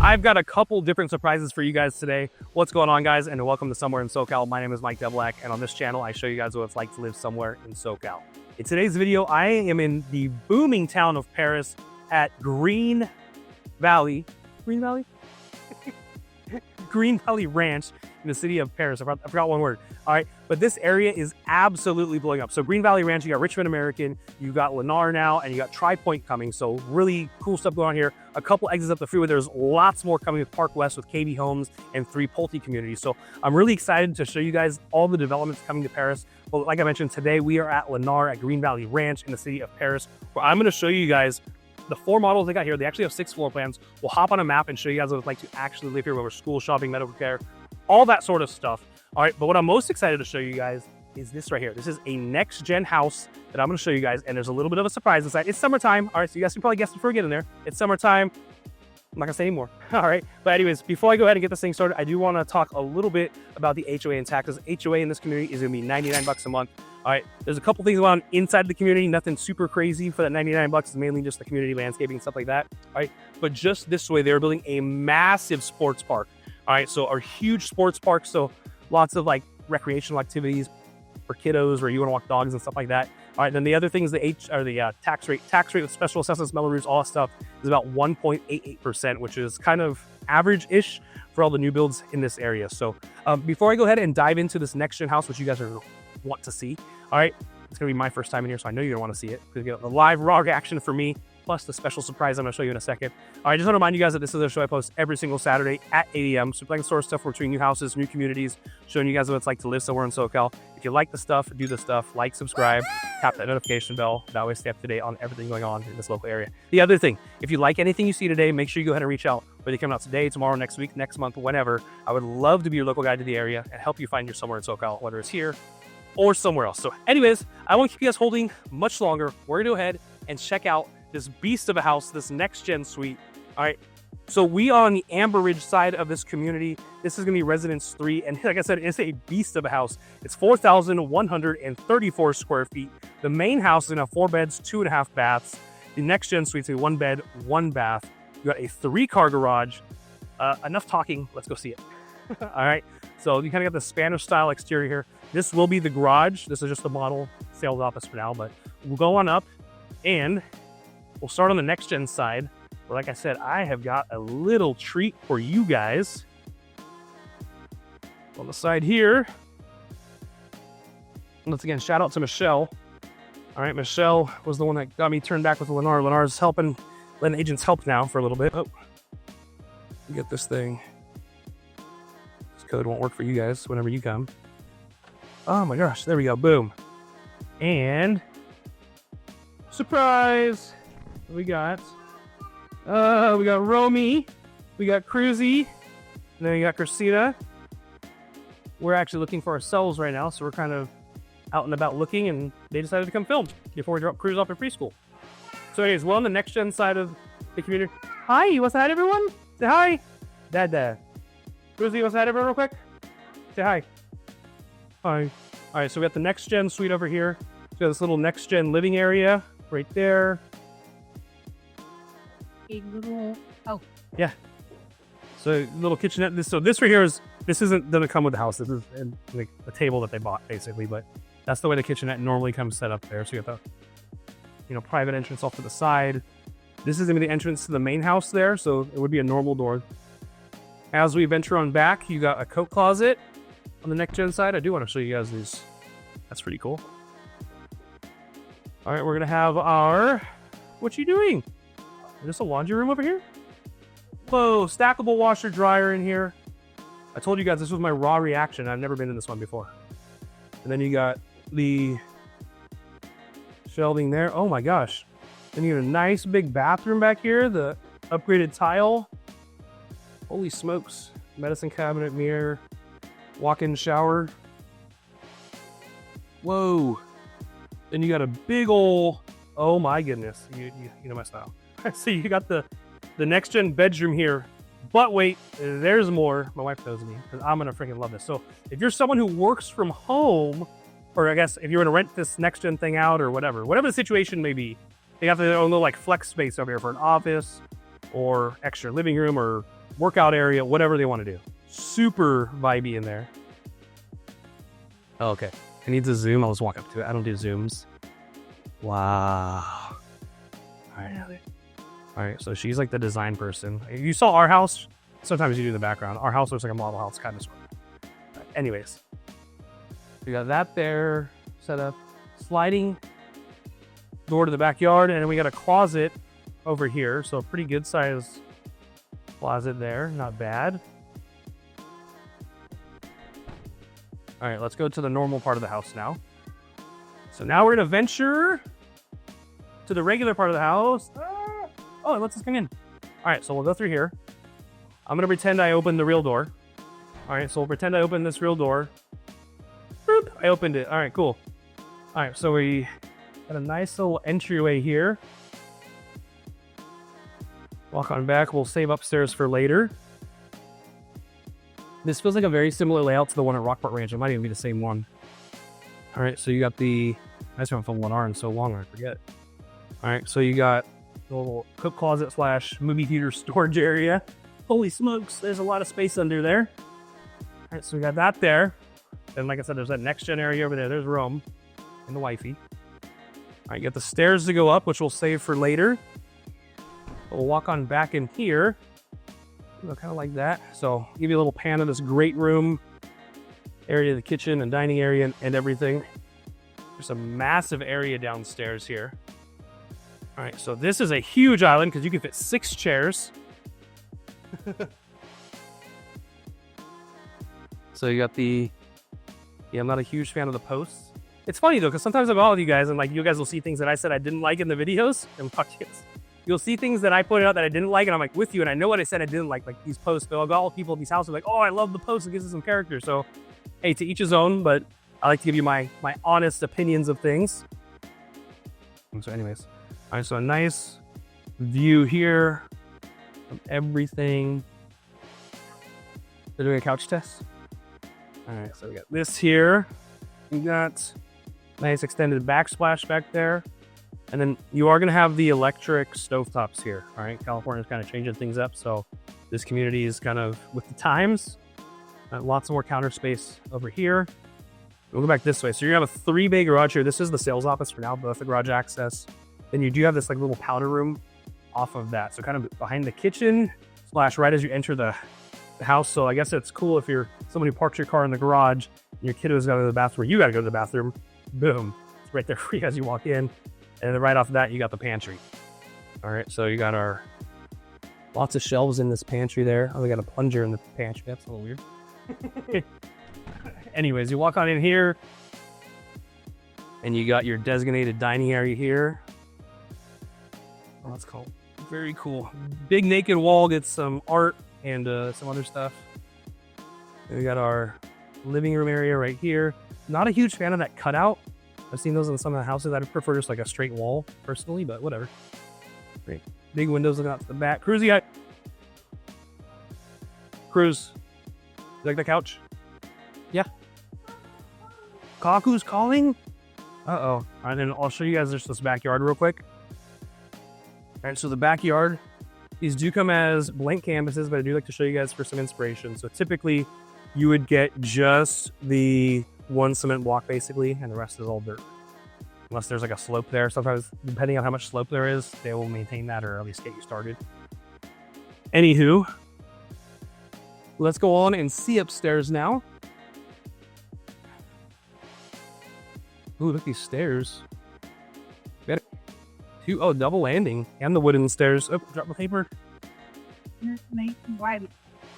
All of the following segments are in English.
I've got a couple different surprises for you guys today. What's going on, guys, and welcome to Somewhere in SoCal. My name is Mike Devlak, and on this channel, I show you guys what it's like to live somewhere in SoCal. In today's video, I am in the booming town of Perris at Green Valley Ranch in the city of Perris. I forgot one word. All right, but this area is absolutely blowing up. So Green Valley Ranch, you got Richmond American, you got Lennar now, and you got Tri-Point coming. So really cool stuff going on here. A couple exits up the freeway. There's lots more coming with Park West, with KB Homes, and 3 Pulte communities. So I'm really excited to show you guys all the developments coming to Perris. Well, like I mentioned, today we are at Lennar at Green Valley Ranch in the city of Perris, where I'm going to show you guys the 4 models they got here. They actually have 6 floor plans. We'll hop on a map and show you guys what it's like to actually live here, whether school, shopping, medical care, all that sort of stuff. All right, but what I'm most excited to show you guys is this right here. This is a NextGen house that I'm going to show you guys, and there's a little bit of a surprise inside. It's summertime. All right, so you guys can probably guess before we get in there. It's summertime. I'm not gonna say anymore. All right, but anyways, before I go ahead and get this thing started, I do want to talk a little bit about the HOA and taxes. HOA in this community is gonna be 99 bucks a month. All right, there's a couple things going on inside the community, nothing super crazy for that 99 bucks. It's mainly just the community landscaping and stuff like that. All right, but just this way, they're building a massive sports park. All right, so a huge sports park, so lots of like recreational activities for kiddos where you want to walk dogs and stuff like that. All right, then the other thing is the tax rate. Tax rate with special assessments, metal roofs, all that stuff is about 1.88%, which is kind of average-ish for all the new builds in this area. So before I go ahead and dive into this NextGen house, which you guys are want to see, all right, it's gonna be my first time in here, so I know you're gonna want to see it. You're gonna get the live raw reaction for me, plus the special surprise I'm gonna show you in a second. All right, just want to remind you guys that this is a show I post every single Saturday at 8 a.m. So I can source stuff between new houses, new communities, showing you guys what it's like to live somewhere in SoCal. If you like the stuff, do the stuff, like, subscribe, tap that notification bell. That way stay up to date on everything going on in this local area. The other thing, if you like anything you see today, make sure you go ahead and reach out. Whether you're coming out today, tomorrow, next week, next month, whenever. I would love to be your local guide to the area and help you find your somewhere in SoCal, whether it's here or somewhere else. So anyways, I won't keep you guys holding much longer. We're gonna go ahead and check out this beast of a house, this NextGen suite. All right, so we are on the Amber Ridge side of this community. This is gonna be Residence 3, and like I said, it's a beast of a house. It's 4,134 square feet. The main house is gonna have 4 beds, 2.5 baths. The NextGen suite's a 1 bed, 1 bath. You got a 3-car garage. Enough talking, let's go see it. All right, so you kind of got the Spanish style exterior here. This will be the garage. This is just the model sales office for now, but we'll go on up and we'll start on the NextGen side, where, like I said, I have got a little treat for you guys. On the side here, once again, shout out to Michelle. All right, Michelle was the one that got me turned back with Lennar. Lennar's helping, letting agents help now for a little bit. Oh, you get this thing. This code won't work for you guys whenever you come. Oh my gosh, there we go, boom. And surprise! We got Romy, we got Cruzy, and then we got Christina. We're actually looking for ourselves right now, so we're kind of out and about looking, and they decided to come film before we drop Cruz off at preschool. So anyways, we're on the NextGen side of the community. Hi, you want to say hi to everyone? Say hi. Dada. Cruzy, you want to say hi to everyone real quick? Say hi. Hi. All right, so we got the NextGen suite over here. We got this little NextGen living area right there. Oh yeah, so little kitchenette. So this right here this isn't gonna come with the house. This is like a table that they bought basically, but that's the way the kitchenette normally comes set up there. So you got the private entrance off to the side. This is gonna be the entrance to the main house there, so it would be a normal door. As we venture on back, you got a coat closet on the NextGen side. I do want to show you guys these. That's pretty cool. All right, we're gonna have our. What you doing? Is this a laundry room over here? Whoa, stackable washer dryer in here. I told you guys this was my raw reaction. I've never been in this one before. And then you got the shelving there. Oh my gosh. Then you got a nice big bathroom back here. The upgraded tile. Holy smokes. Medicine cabinet, mirror, walk-in shower. Whoa. Then you got a big ol', oh my goodness. You know my style. So you got the NextGen bedroom here, but wait, there's more. My wife knows me because I'm gonna freaking love this. So if you're someone who works from home, or I guess if you're gonna rent this NextGen thing out or whatever the situation may be, they have their own little like flex space over here for an office or extra living room or workout area, whatever they want to do. Super vibey in there. Oh, okay. I need to zoom. I'll just walk up to it. I don't do zooms. Wow. All right, so she's like the design person. You saw our house. Sometimes you do the background. Our house looks like a model house, kind of. Anyways, we got that there set up. Sliding door to the backyard, and then we got a closet over here. So a pretty good size closet there. Not bad. All right, let's go to the normal part of the house now. So now we're gonna venture to the regular part of the house. Oh, it lets us come in. All right, so we'll go through here. I'm gonna pretend I opened the real door. All right, so we'll pretend I opened this real door. Boop, I opened it. All right, cool. All right, so we got a nice little entryway here. Walk on back. We'll save upstairs for later. This feels like a very similar layout to the one at Rockport Ranch. It might even be the same one. All right, so you got the... I just haven't filmed Lennar in so long, I forget. All right, so you got the little cook closet / movie theater storage area. Holy smokes, there's a lot of space under there. All right, so we got that there. And like I said, there's that NextGen area over there. There's Rome and the wifey. All right, you got the stairs to go up, which we'll save for later. We'll walk on back in here. Kind of like that. So give you a little pan of this great room area, the kitchen and dining area and everything. There's a massive area downstairs here. All right, so this is a huge island because you can fit 6 chairs. So you got the... Yeah, I'm not a huge fan of the posts. It's funny though, because sometimes I'm out with you guys and like you guys will see things that I said I didn't like in the videos and podcasts. You'll see things that I pointed out that I didn't like, and I'm like with you, and I know what I said I didn't like these posts. But I'll got all people at these houses like, oh, I love the post. It gives us some character. So, hey, to each his own. But I like to give you my honest opinions of things. And so, anyways, all right. So a nice view here of everything. They're doing a couch test. All right. So we got this here. We got nice extended backsplash back there. And then you are going to have the electric stovetops here. All right, California's kind of changing things up, so this community is kind of with the times. Lots more counter space over here. We'll go back this way. So you're going to have a 3-bay garage here. This is the sales office for now, but the garage access. Then you do have this like little powder room off of that. So kind of behind the kitchen / right as you enter the house. So I guess it's cool if you're somebody who parks your car in the garage and your kiddo's got to go to the bathroom, or you got to go to the bathroom. Boom, it's right there for you as you walk in. And then right off of that, you got the pantry. All right, so you got our lots of shelves in this pantry there. Oh, we got a plunger in the pantry. That's a little weird. Anyways, you walk on in here, and you got your designated dining area here. Oh, that's cool. Very cool. Big naked wall gets some art and some other stuff. And we got our living room area right here. Not a huge fan of that cutout. I've seen those in some of the houses. I'd prefer just like a straight wall personally, but whatever. Great. Big windows looking out to the back. Cruz, you got... Cruz, you like the couch? Yeah. Kaku's calling? Uh-oh. All right, then I'll show you guys just this backyard real quick. All right, so the backyard, these do come as blank canvases, but I do like to show you guys for some inspiration. So typically, you would get just the 1 cement block basically, and the rest is all dirt. Unless there's like a slope there. Sometimes, depending on how much slope there is, they will maintain that or at least get you started. Anywho, let's go on and see upstairs now. Ooh, look at these stairs. Got two, oh, double landing and the wooden stairs. Oh, drop the paper. Nice and wide.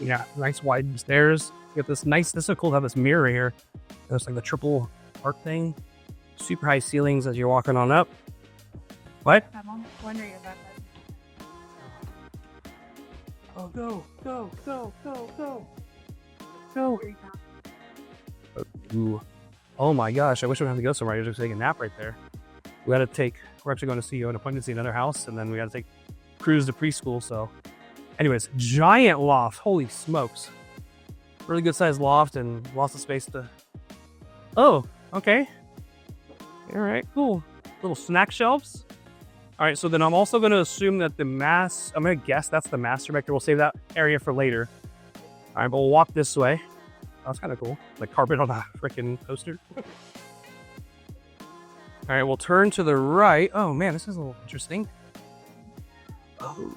Yeah, nice wide stairs. You got this nice, this is so cool to have this mirror here. It's like the triple arc thing. Super high ceilings as you're walking on up. What? I'm wondering about that. Oh, go, go, go, go, go. Go. Ooh. Oh my gosh, I wish we didn't have to go somewhere. I was just taking a nap right there. We got to take, we're actually going to see an appointment to see another house, and then we got to take Cruz to preschool. So, anyways, giant loft. Holy smokes. Really good sized loft and lots of space to. Oh, okay. All right, cool. Little snack shelves. All right, so then I'm also going to assume that I'm going to guess that's the master vector. We'll save that area for later. All right, but we'll walk this way. That's kind of cool. Like carpet on a freaking coaster. All right, we'll turn to the right. Oh man, this is a little interesting. Oh.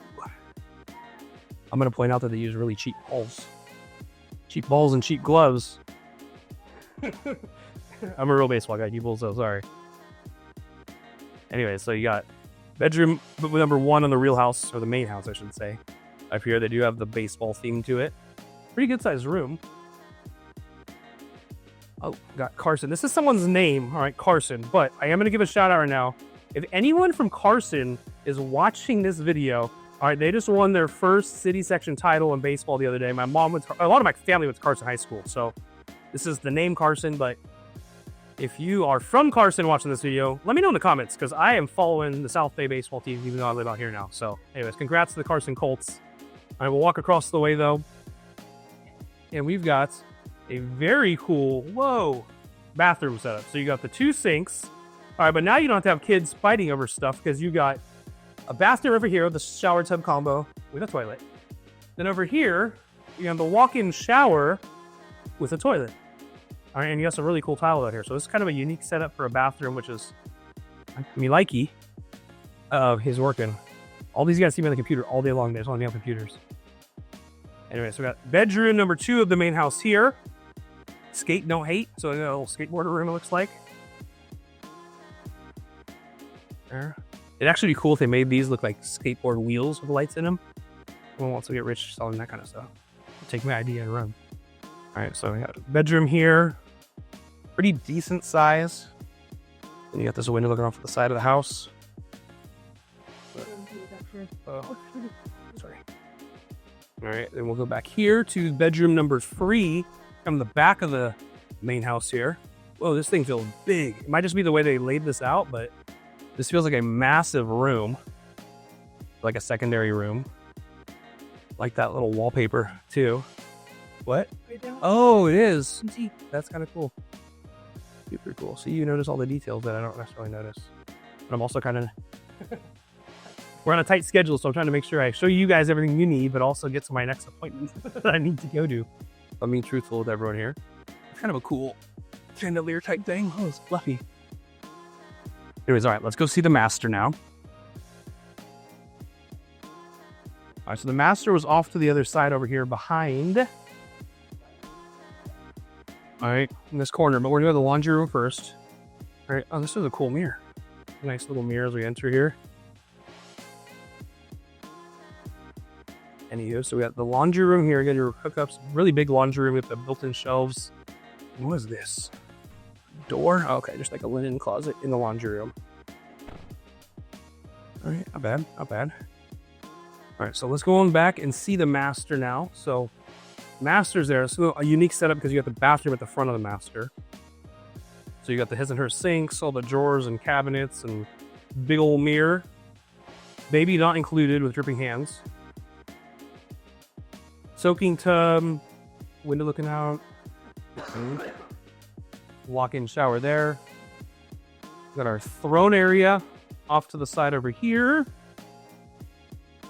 I'm going to point out that they use really cheap balls. Cheap balls and cheap gloves. I'm a real baseball guy. You bulls, so sorry. Anyway, so you got bedroom number 1 on the real house, or the main house, I should say. Up here, they do have the baseball theme to it. Pretty good sized room. Oh, got Carson. This is someone's name, all right, Carson. But I am going to give a shout out right now. If anyone from Carson is watching this video, all right, they just won their first city section title in baseball the other day. My mom went to, a lot of my family went to Carson High School, so this is the name Carson. But if you are from Carson watching this video, let me know in the comments, because I am following the South Bay baseball team, even though I live out here now. So anyways, congrats to the Carson Colts. All right, we'll walk across the way, though. And we've got a very cool, bathroom setup. So you got the 2 sinks. All right, but now you don't have to have kids fighting over stuff, because you got a bathroom over here, the shower tub combo with a toilet. Then over here, you have the walk-in shower with a toilet. All right, and you got some really cool tile out here. So this is kind of a unique setup for a bathroom, which is me likey. He's working. All these guys see me on the computer all day long. They just want to be on computers. Anyway, so we got bedroom number 2 of the main house here. Skate, no hate. So a little skateboarder room, it looks like. There. It'd actually be cool if they made these look like skateboard wheels with lights in them. Everyone wants to get rich selling that kind of stuff. Take my idea and run. All right, so we got a bedroom here. Pretty decent size. And you got this window looking off the side of the house. Oh, sorry. All right, then we'll go back here to bedroom number 3 from the back of the main house here. Whoa, this thing feels big. It might just be the way they laid this out, but this feels like a massive room, like a secondary room. Like that little wallpaper too. What? Oh, it is. That's kind of cool. Super cool. See, you notice all the details that I don't necessarily notice. But I'm also kind of... We're on a tight schedule, so I'm trying to make sure I show you guys everything you need, but also get to my next appointment that I need to go to. I'm being truthful with everyone here. It's kind of a cool chandelier type thing. Oh, it's fluffy. Anyways, all right, let's go see the master now. All right, so the master was off to the other side over here behind. All right, in this corner, but we're gonna go to the laundry room first. All right, oh, this is a cool mirror. Nice little mirror as we enter here. Anywho, so we got the laundry room here. You got your hookups, really big laundry room with the built-in shelves. What is this? Door? Oh, okay, just like a linen closet in the laundry room. All right, not bad, not bad. All right, so let's go on back and see the master now. So master's there. So a unique setup because you got the bathroom at the front of the master. So you got the his and her sinks, all the drawers and cabinets, and big old mirror. Baby not included with dripping hands. Soaking tub, window looking out. Walk-in shower there. Got our throne area off to the side over here.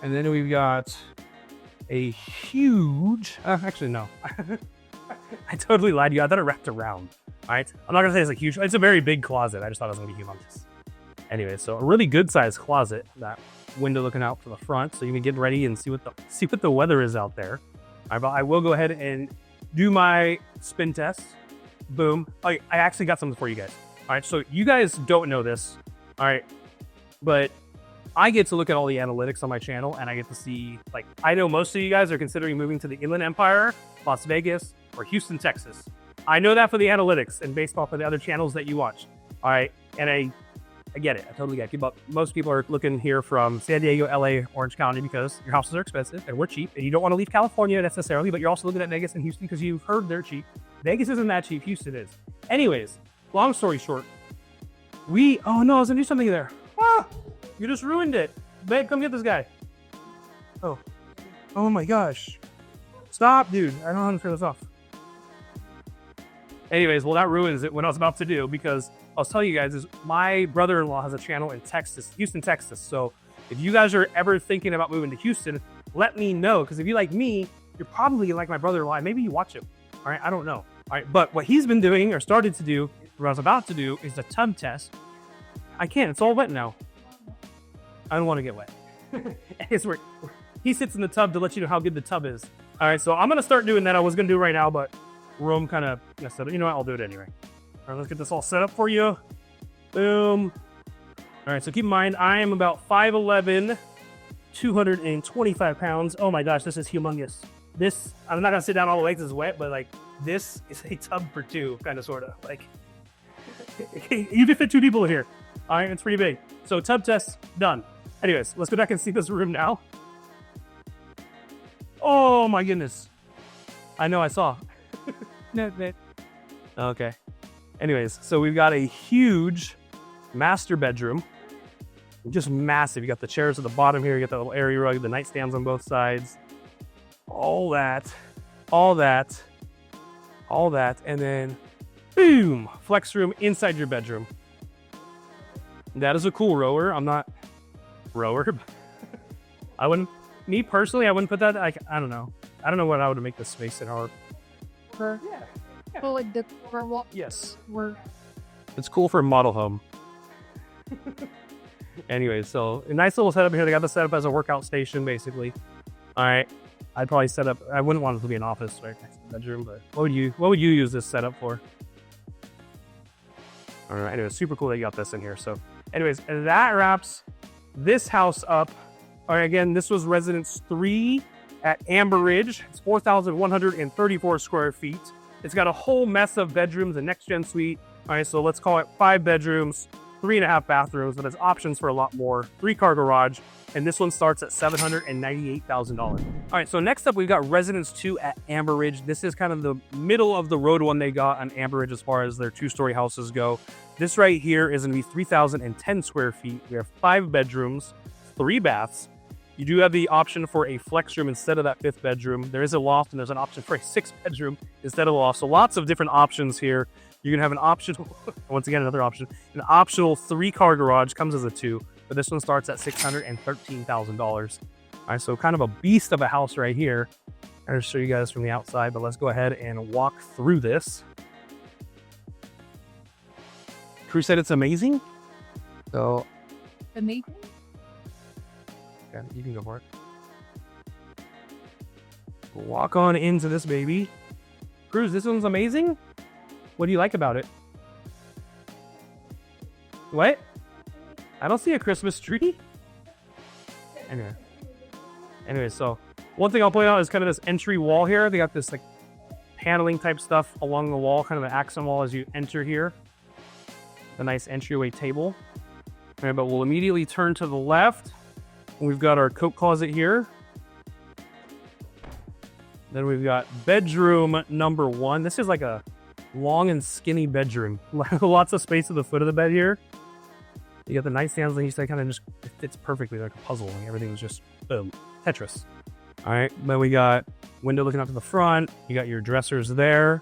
And then we've got a huge, actually no. I totally lied to you. I thought it wrapped around. All right. I'm not gonna say it's a huge, it's a very big closet. I just thought it was gonna be humongous. Anyway, so a really good sized closet. That window looking out to the front. So you can get ready and see what the weather is out there. I will go ahead and do my spin test. Boom. I actually got something for you guys. All right, so you guys don't know this. All right, but I get to look at all the analytics on my channel, and I get to see, like, I know most of you guys are considering moving to the Inland Empire, Las Vegas, or Houston, Texas. I know that for the analytics and based off of the other channels that you watch. All right, and I get it. I totally get it. Most people are looking here from San Diego, LA, Orange County because your houses are expensive and we're cheap, and you don't want to leave California necessarily, but you're also looking at Vegas and Houston because you've heard they're cheap. Vegas isn't that cheap. Houston is. Anyways, long story short, oh no, I was gonna do something there. Ah, you just ruined it. Babe, come get this guy. Oh my gosh. Stop, dude. I don't know how to turn this off. Anyways, well, that ruins it what I was about to do because I'll tell you guys is my brother-in-law has a channel in Texas, Houston, Texas. So if you guys are ever thinking about moving to Houston, let me know. Because if you like me, you're probably like my brother-in-law. Maybe you watch him. All right, I don't know. All right, but what he's been doing or started to do, what I was about to do, is a tub test. I can't. It's all wet now. I don't want to get wet. It's where he sits in the tub to let you know how good the tub is. All right, so I'm gonna start doing that. I was gonna do it right now, but Rome kind of messed up. You know what? I'll do it anyway. All right, let's get this all set up for you. Boom. All right, so keep in mind, I am about 5'11", 225 pounds. Oh my gosh, this is humongous. This, I'm not gonna sit down all the way because it's wet, but like this is a tub for two, kind of, sort of. Like, you can fit two people in here. All right, it's pretty big. So tub test done. Anyways, let's go back and see this room now. Oh my goodness. I know, I saw. Okay. Anyways, so we've got a huge master bedroom. Just massive. You got the chairs at the bottom here. You got the little area rug, the nightstands on both sides. All that. And then, boom, flex room inside your bedroom. That is a cool rower. I'm not rower. I wouldn't, me personally, I wouldn't put that, like, I don't know. I don't know what I would make this space in our. Yeah. Well, like the for what? Yes. We're It's cool for a model home. Anyway, so a nice little setup here. They got this set up as a workout station, basically. All right. I'd probably set up, I wouldn't want it to be an office right next to the bedroom, but what would you use this setup for? All right. Anyway, super cool that you got this in here. So anyways, that wraps this house up. All right. Again, this was residence 3 at Amber Ridge. It's 4,134 square feet. It's got a whole mess of bedrooms, a NextGen suite. All right, so let's call it 5 bedrooms, 3.5 bathrooms, but there's options for a lot more. 3-car garage, and this one starts at $798,000. All right, so next up, we've got Residence 2 at Amber Ridge. This is kind of the middle of the road one they got on Amber Ridge as far as their 2-story houses go. This right here is gonna be 3,010 square feet. We have 5 bedrooms, 3 baths. You do have the option for a flex room instead of that 5th bedroom. There is a loft, and there's an option for a 6th bedroom instead of a loft. So lots of different options here. You're gonna have an option, once again, another option, an optional 3-car garage, comes as a 2, but this one starts at $613,000. All right, so kind of a beast of a house right here. I'm gonna show you guys from the outside, but let's go ahead and walk through this. Crew said it's amazing. So, amazing. yeah, you can go for it. Walk on into this baby. Cruz, this one's amazing. What do you like about it? What? I don't see a Christmas tree. Anyway, so one thing I'll point out is kind of this entry wall here. They got this like paneling type stuff along the wall, kind of an accent wall as you enter here. A nice entryway table. All right, but we'll immediately turn to the left. We've got our coat closet here. Then we've got bedroom number 1. This is like a long and skinny bedroom. Lots of space at the foot of the bed here. You got the nightstands, and you say kind of just, it fits perfectly like a puzzle. Like everything was just, boom, Tetris. All right, then we got window looking out to the front. You got your dressers there.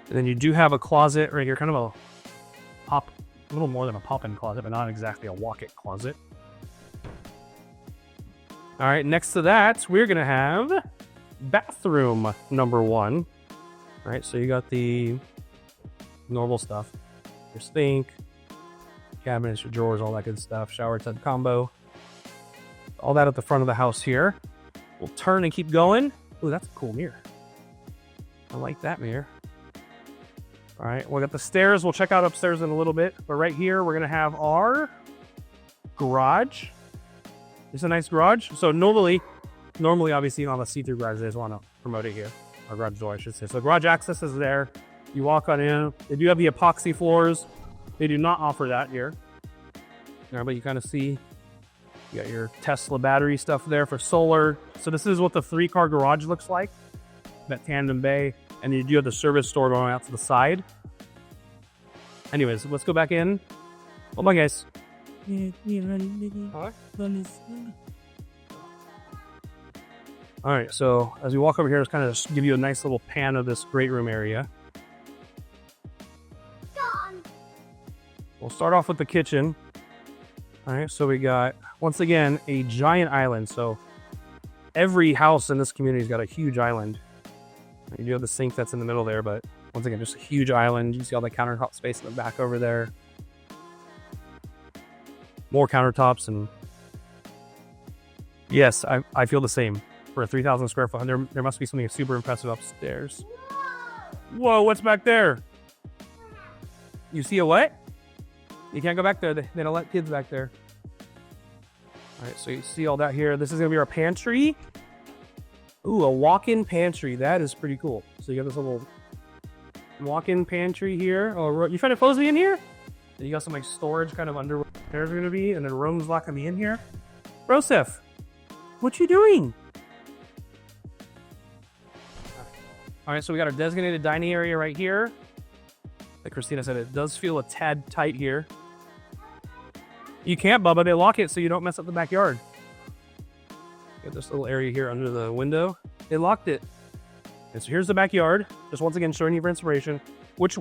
And then you do have a closet right here, kind of a little more than a pop-in closet, but not exactly a walk-it closet. All right, next to that, we're gonna have bathroom number 1. All right, so you got the normal stuff. Your sink, cabinets, your drawers, all that good stuff. Shower tub combo. All that at the front of the house here. We'll turn and keep going. Ooh, that's a cool mirror. I like that mirror. All right, we got the stairs. We'll check out upstairs in a little bit. But right here, we're gonna have our garage. It's a nice garage. So normally, obviously, on the see-through garage, they just want to promote it here. Or garage door, I should say. So garage access is there. You walk on in. They do have the epoxy floors. They do not offer that here. All right, but you kind of see you got your Tesla battery stuff there for solar. So this is what the 3-car garage looks like. That tandem bay. And you do have the service store going out to the side. Anyways, let's go back in. Hold on, guys. All right, so as we walk over here, let's kind of just give you a nice little pan of this great room area. We'll start off with the kitchen. All right, so we got, once again, a giant island. So every house in this community's got a huge island. You do have the sink that's in the middle there, but once again, just a huge island. You see all the countertop space in the back over there. More countertops, and yes, I feel the same. For a 3,000 square foot, there must be something super impressive upstairs. Whoa, what's back there? You see a what? You can't go back there. They don't let kids back there. All right, so you see all that here. This is gonna be our pantry. Ooh, a walk-in pantry. That is pretty cool. So you got this little walk-in pantry here. Oh, you find it cozy in here? And you got some like storage kind of under where there's gonna be, and then Rome's not gonna be in here. Rosef, what you doing? All right, so we got our designated dining area right here. Like Christina said, it does feel a tad tight here. You can't, Bubba. They lock it so you don't mess up the backyard. Got this little area here under the window. They locked it. And so here's the backyard. Just once again showing you for inspiration. Which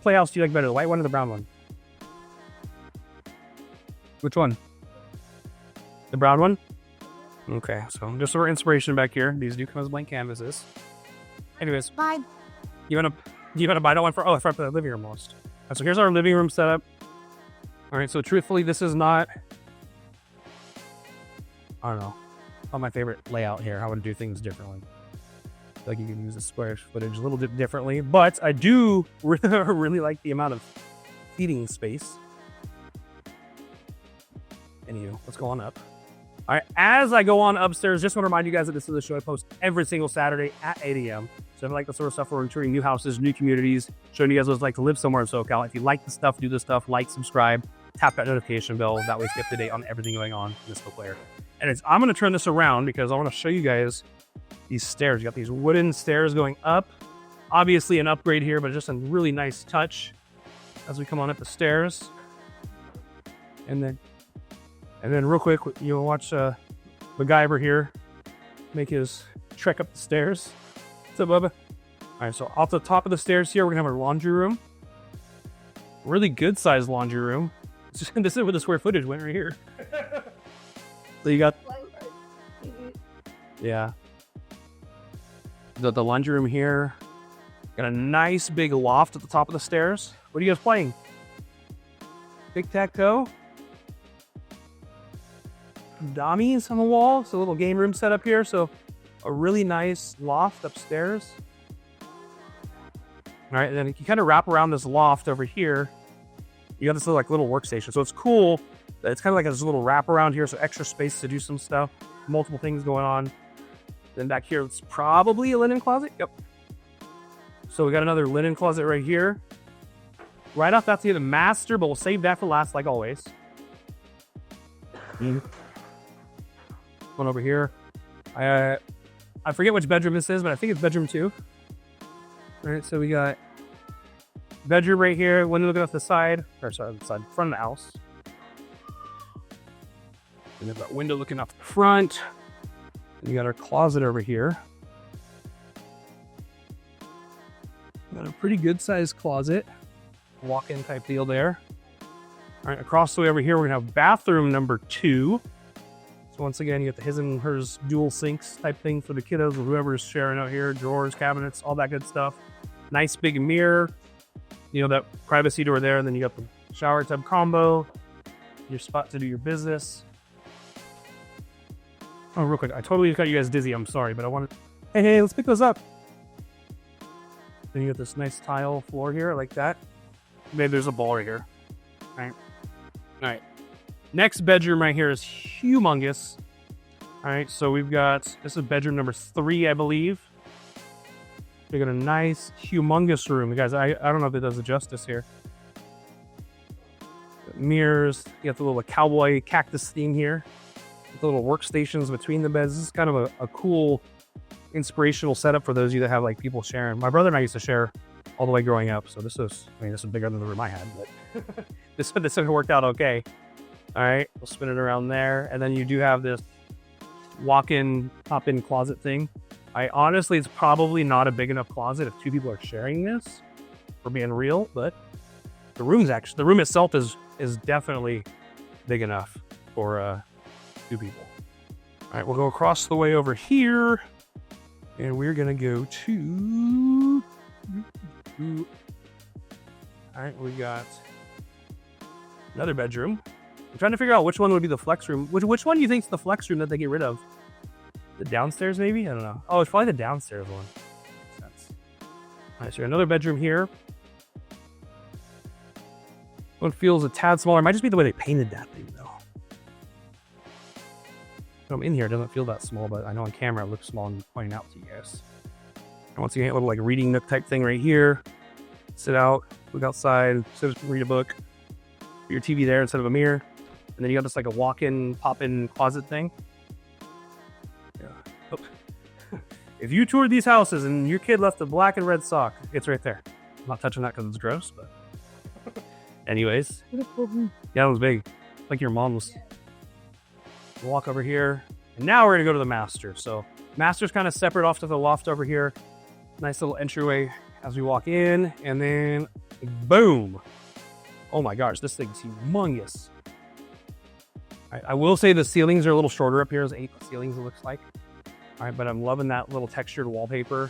playhouse do you like better, the white one or the brown one? Which one? The brown one? Okay, so just for inspiration back here. These do come as blank canvases. Anyways, Bye. you wanna buy that one for? Oh, I forgot the living room most. So here's our living room setup. All right, so truthfully, this is not, I don't know, not my favorite layout here. I would do things differently. Like you can use the square footage a little bit differently, but I do really like the amount of seating space. Anywho, let's go on up. All right, as I go on upstairs, just want to remind you guys that this is a show I post every single Saturday at 8 a.m. So if you like the sort of stuff where we're touring new houses, new communities, showing you guys what it's like to live somewhere in SoCal. If you like the stuff, do the stuff, like, subscribe, tap that notification bell. That way you stay up to date on everything going on in this local area. And I'm going to turn this around because I want to show you guys these stairs. You got these wooden stairs going up. Obviously an upgrade here, but just a really nice touch as we come on up the stairs. And then real quick, you'll watch MacGyver here make his trek up the stairs. What's up, Bubba? All right, so off the top of the stairs here, we're gonna have our laundry room. Really good sized laundry room. This is where the square footage went right here. So you got, yeah, the laundry room here. Got a nice big loft at the top of the stairs. What are you guys playing? Tic-tac-toe? Dummies on the wall. So a little game room set up here. So a really nice loft upstairs. All right, and then you kind of wrap around this loft over here. You got this little workstation. So it's cool. It's kind of like this little wrap around here. So extra space to do some stuff. Multiple things going on. Then back here, it's probably a linen closet. Yep. So we got another linen closet right here. Right off, that's the master, but we'll save that for last, like always. One over here. I forget which bedroom this is, but I think it's bedroom 2. All right, so we got bedroom right here, window looking off the side, or sorry, the side, front of the house. And we've got window looking off the front. And you got our closet over here. Got a pretty good sized closet. Walk-in type deal there. All right, across the way over here, we're gonna have bathroom number 2. So once again, you got the his and hers dual sinks type thing for the kiddos or whoever's sharing out here, drawers, cabinets, all that good stuff. Nice big mirror, you know, that privacy door there, and then you got the shower tub combo, your spot to do your business. Oh, real quick, I totally got you guys dizzy, I'm sorry, but I wanted, hey, let's pick those up. Then you got this nice tile floor here, like that. Maybe there's a ball right here. All right. Next bedroom right here is humongous. All right, so we've got, this is bedroom number 3, I believe. We got a nice, humongous room. You guys, I don't know if it does it justice here. Mirrors, you got the little cowboy cactus theme here. The little workstations between the beds. This is kind of a cool, inspirational setup for those of you that have like people sharing. My brother and I used to share all the way growing up, so this is bigger than the room I had, but this worked out okay. All right, we'll spin it around there, and then you do have this walk-in, pop-in closet thing. Honestly, it's probably not a big enough closet if 2 people are sharing this, for being real, but the room itself is definitely big enough for 2 people. All right, we'll go across the way over here, and we're gonna go to. All right, we got another bedroom. I'm trying to figure out which one would be the flex room. Which one do you think is the flex room that they get rid of? The downstairs, maybe? I don't know. Oh, it's probably the downstairs one. Makes sense. All right, so another bedroom here. One feels a tad smaller. It might just be the way they painted that thing, though. When I'm in here, it doesn't feel that small, but I know on camera it looks small and pointing out to you guys. And once again, a little like reading nook type thing right here. Sit out, look outside, read a book. Put your TV there instead of a mirror. And then you got this like a walk-in, pop-in closet thing. Yeah. Oh. If you toured these houses and your kid left a black and red sock, it's right there. I'm not touching that because it's gross, but anyways. Yeah, it was big. Like your mom was. Walk over here. And now we're gonna go to the master. So master's kind of separate off to the loft over here. Nice little entryway as we walk in, and then boom. Oh my gosh, this thing's humongous. I will say the ceilings are a little shorter up here. There's 8 ceilings, it looks like. All right, but I'm loving that little textured wallpaper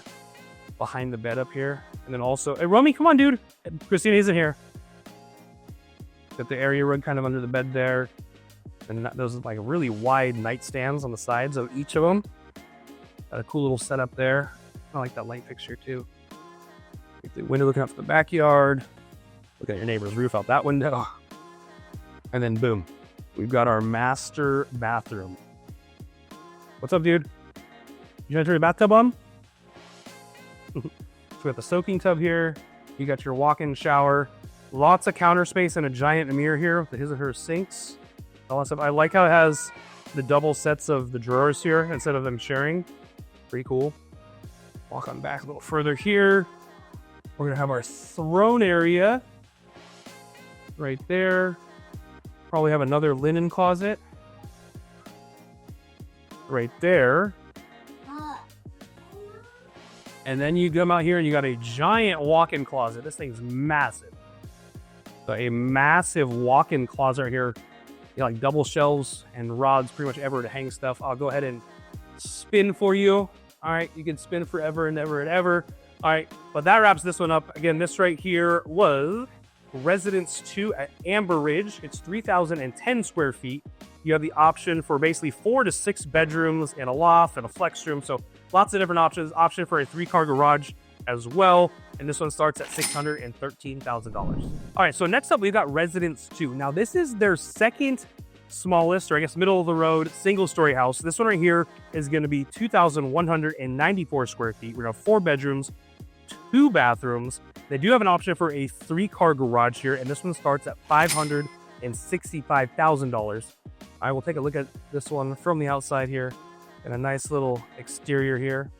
behind the bed up here. And then also, hey, Romy, come on, dude. Christina isn't here. Got the area rug kind of under the bed there. And those like really wide nightstands on the sides of each of them. Got a cool little setup there. I like that light fixture too. Get the window looking out to the backyard. Look at your neighbor's roof out that window. And then boom. We've got our master bathroom. What's up, dude? You trying to turn your bathtub on? So we got the soaking tub here. You got your walk-in shower. Lots of counter space and a giant mirror here with his or her sinks. All that stuff. I like how it has the double sets of the drawers here instead of them sharing. Pretty cool. Walk on back a little further here. We're gonna have our throne area right there. Probably have another linen closet right there. And then you come out here and you got a giant walk-in closet. This thing's massive. So a massive walk-in closet right here. You got like double shelves and rods pretty much ever to hang stuff. I'll go ahead and spin for you. All right, you can spin forever and ever and ever. All right, but that wraps this one up. Again, this right here was Residence 2 at Amber Ridge. It's 3,010 square feet. You have the option for basically 4 to 6 bedrooms and a loft and a flex room. So lots of different options. Option for a 3-car garage as well. And this one starts at $613,000. All right, so next up, we've got Residence 2. Now, this is their second smallest, or I guess middle of the road, single-story house. This one right here is going to be 2,194 square feet. We're going to have 4 bedrooms, 2 bathrooms. They do have an option for a 3-car garage here, and this one starts at $565,000. I will take a look at this one from the outside here, and a nice little exterior here.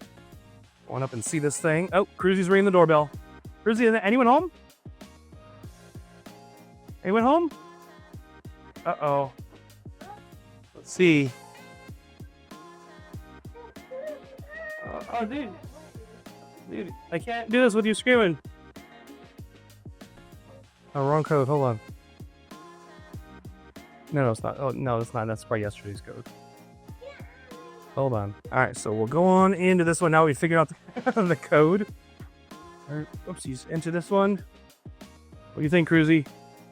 Going up and see this thing. Oh, Cruzy's ringing the doorbell. Cruzy, anyone home? Anyone home? Uh-oh. Let's see. Oh, dude. Dude, I can't do this with you screaming. Oh, wrong code. Hold on. No, it's not. Oh, no, it's not. That's probably yesterday's code. Hold on. All right, so we'll go on into this one. Now we figured out the code. All right, oopsies. Into this one. What do you think, Cruzy?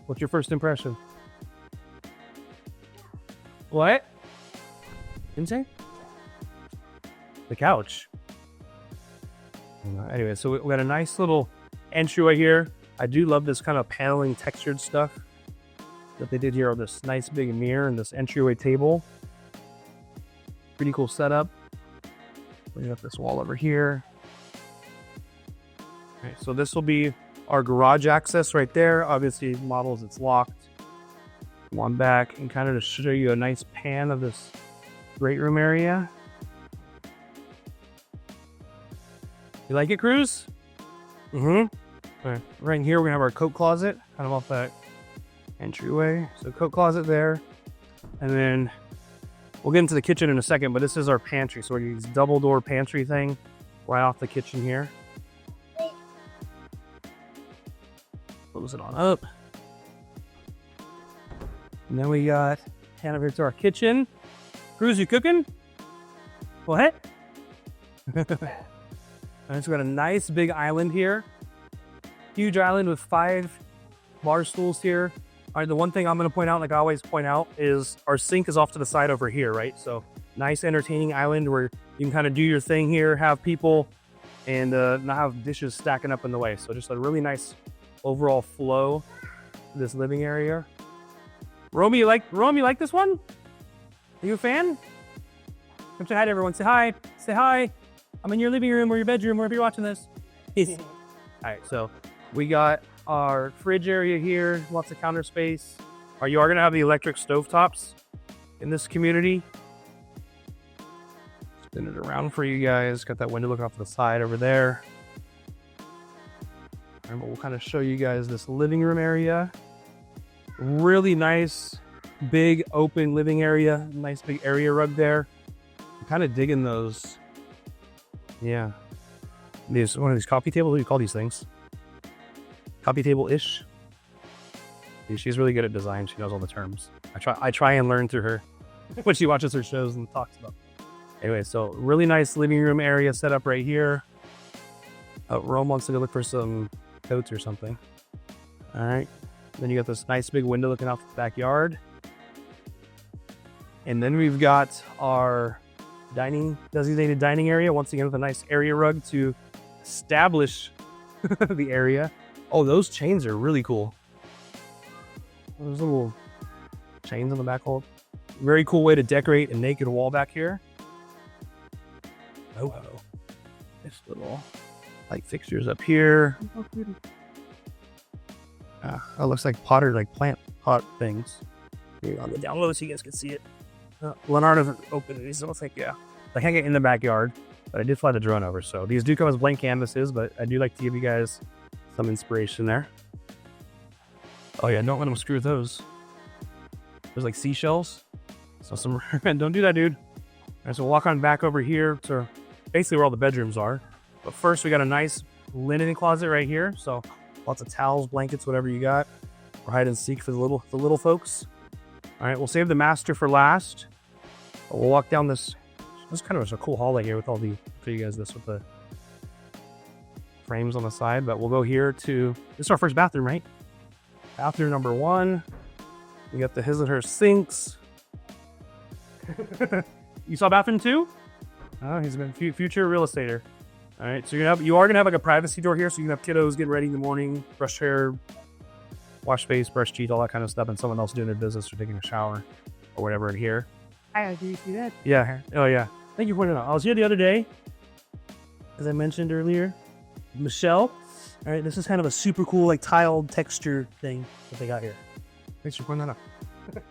What's your first impression? What? Didn't say? The couch. Anyway, so we got a nice little entryway here. I do love this kind of paneling textured stuff that they did here on this nice big mirror and this entryway table. Pretty cool setup. Bring up this wall over here. All right, so this will be our garage access right there. Obviously, models, it's locked. Come on back and kind of to show you a nice pan of this great room area. You like it, Cruz? Mm-hmm. All right, right here, we're gonna have our coat closet, kind of off that entryway. So coat closet there. And then we'll get into the kitchen in a second, but this is our pantry. So we're gonna use double door pantry thing right off the kitchen here. Close it on up. And then we got head over to our kitchen. Cruz, you cooking? What? And so we got a nice big island here. Huge island with 5 bar stools here. All right, the one thing I'm going to point out, like I always point out, is our sink is off to the side over here, right? So nice entertaining island where you can kind of do your thing here, have people, and not have dishes stacking up in the way. So just a really nice overall flow to this living area. Romy, you like this one? Are you a fan? Come say hi to everyone. Say hi. Say hi. I'm in your living room or your bedroom, wherever you're watching this. All right, so we got our fridge area here, lots of counter space. You are going to have the electric stovetops in this community. Spin it around for you guys. Got that window looking off to the side over there. All right, but we'll kind of show you guys this living room area. Really nice, big, open living area. Nice big area rug there. I'm kind of digging those. Yeah. One of these coffee tables, what do you call these things? Coffee table-ish. She's really good at design. She knows all the terms. I try and learn through her when she watches her shows and talks about them. Anyway, so really nice living room area set up right here. Rome wants to go look for some coats or something. All right. Then you got this nice big window looking out the backyard. And then we've got our designated dining area. Once again with a nice area rug to establish the area. Oh, those chains are really cool. Those little chains on the back wall. Very cool way to decorate a naked wall back here. Oh, this little light fixtures up here. That looks like potter, like plant pot things. Here on the down low so you guys can see it. Lennar doesn't open these. I don't think, yeah. I can't get in the backyard, but I did fly the drone over. So these do come as blank canvases, but I do like to give you guys some inspiration there. Oh yeah, don't let them screw with those. There's like seashells. So some, don't do that, dude. All right, so we'll walk on back over here to basically where all the bedrooms are. But first we got a nice linen closet right here. So lots of towels, blankets, whatever you got. Or hide and seek for the little folks. All right, we'll save the master for last. We'll walk down this. This kind of a cool hallway here with all the, show you guys this with the frames on the side, but we'll go here to, this is our first bathroom, right? Bathroom number 1. We got the his and her sinks. You saw bathroom 2? Oh, he's been future real estater. All right, so you are gonna have like a privacy door here, so you can have kiddos getting ready in the morning, brush hair, wash face, brush teeth, all that kind of stuff, and someone else doing their business or taking a shower or whatever in here. Do you see that? Yeah. Oh yeah. Thank you for pointing out. I was here the other day, as I mentioned earlier. Michelle. All right, this is kind of a super cool like tiled texture thing that they got here. Thanks for pointing that out. All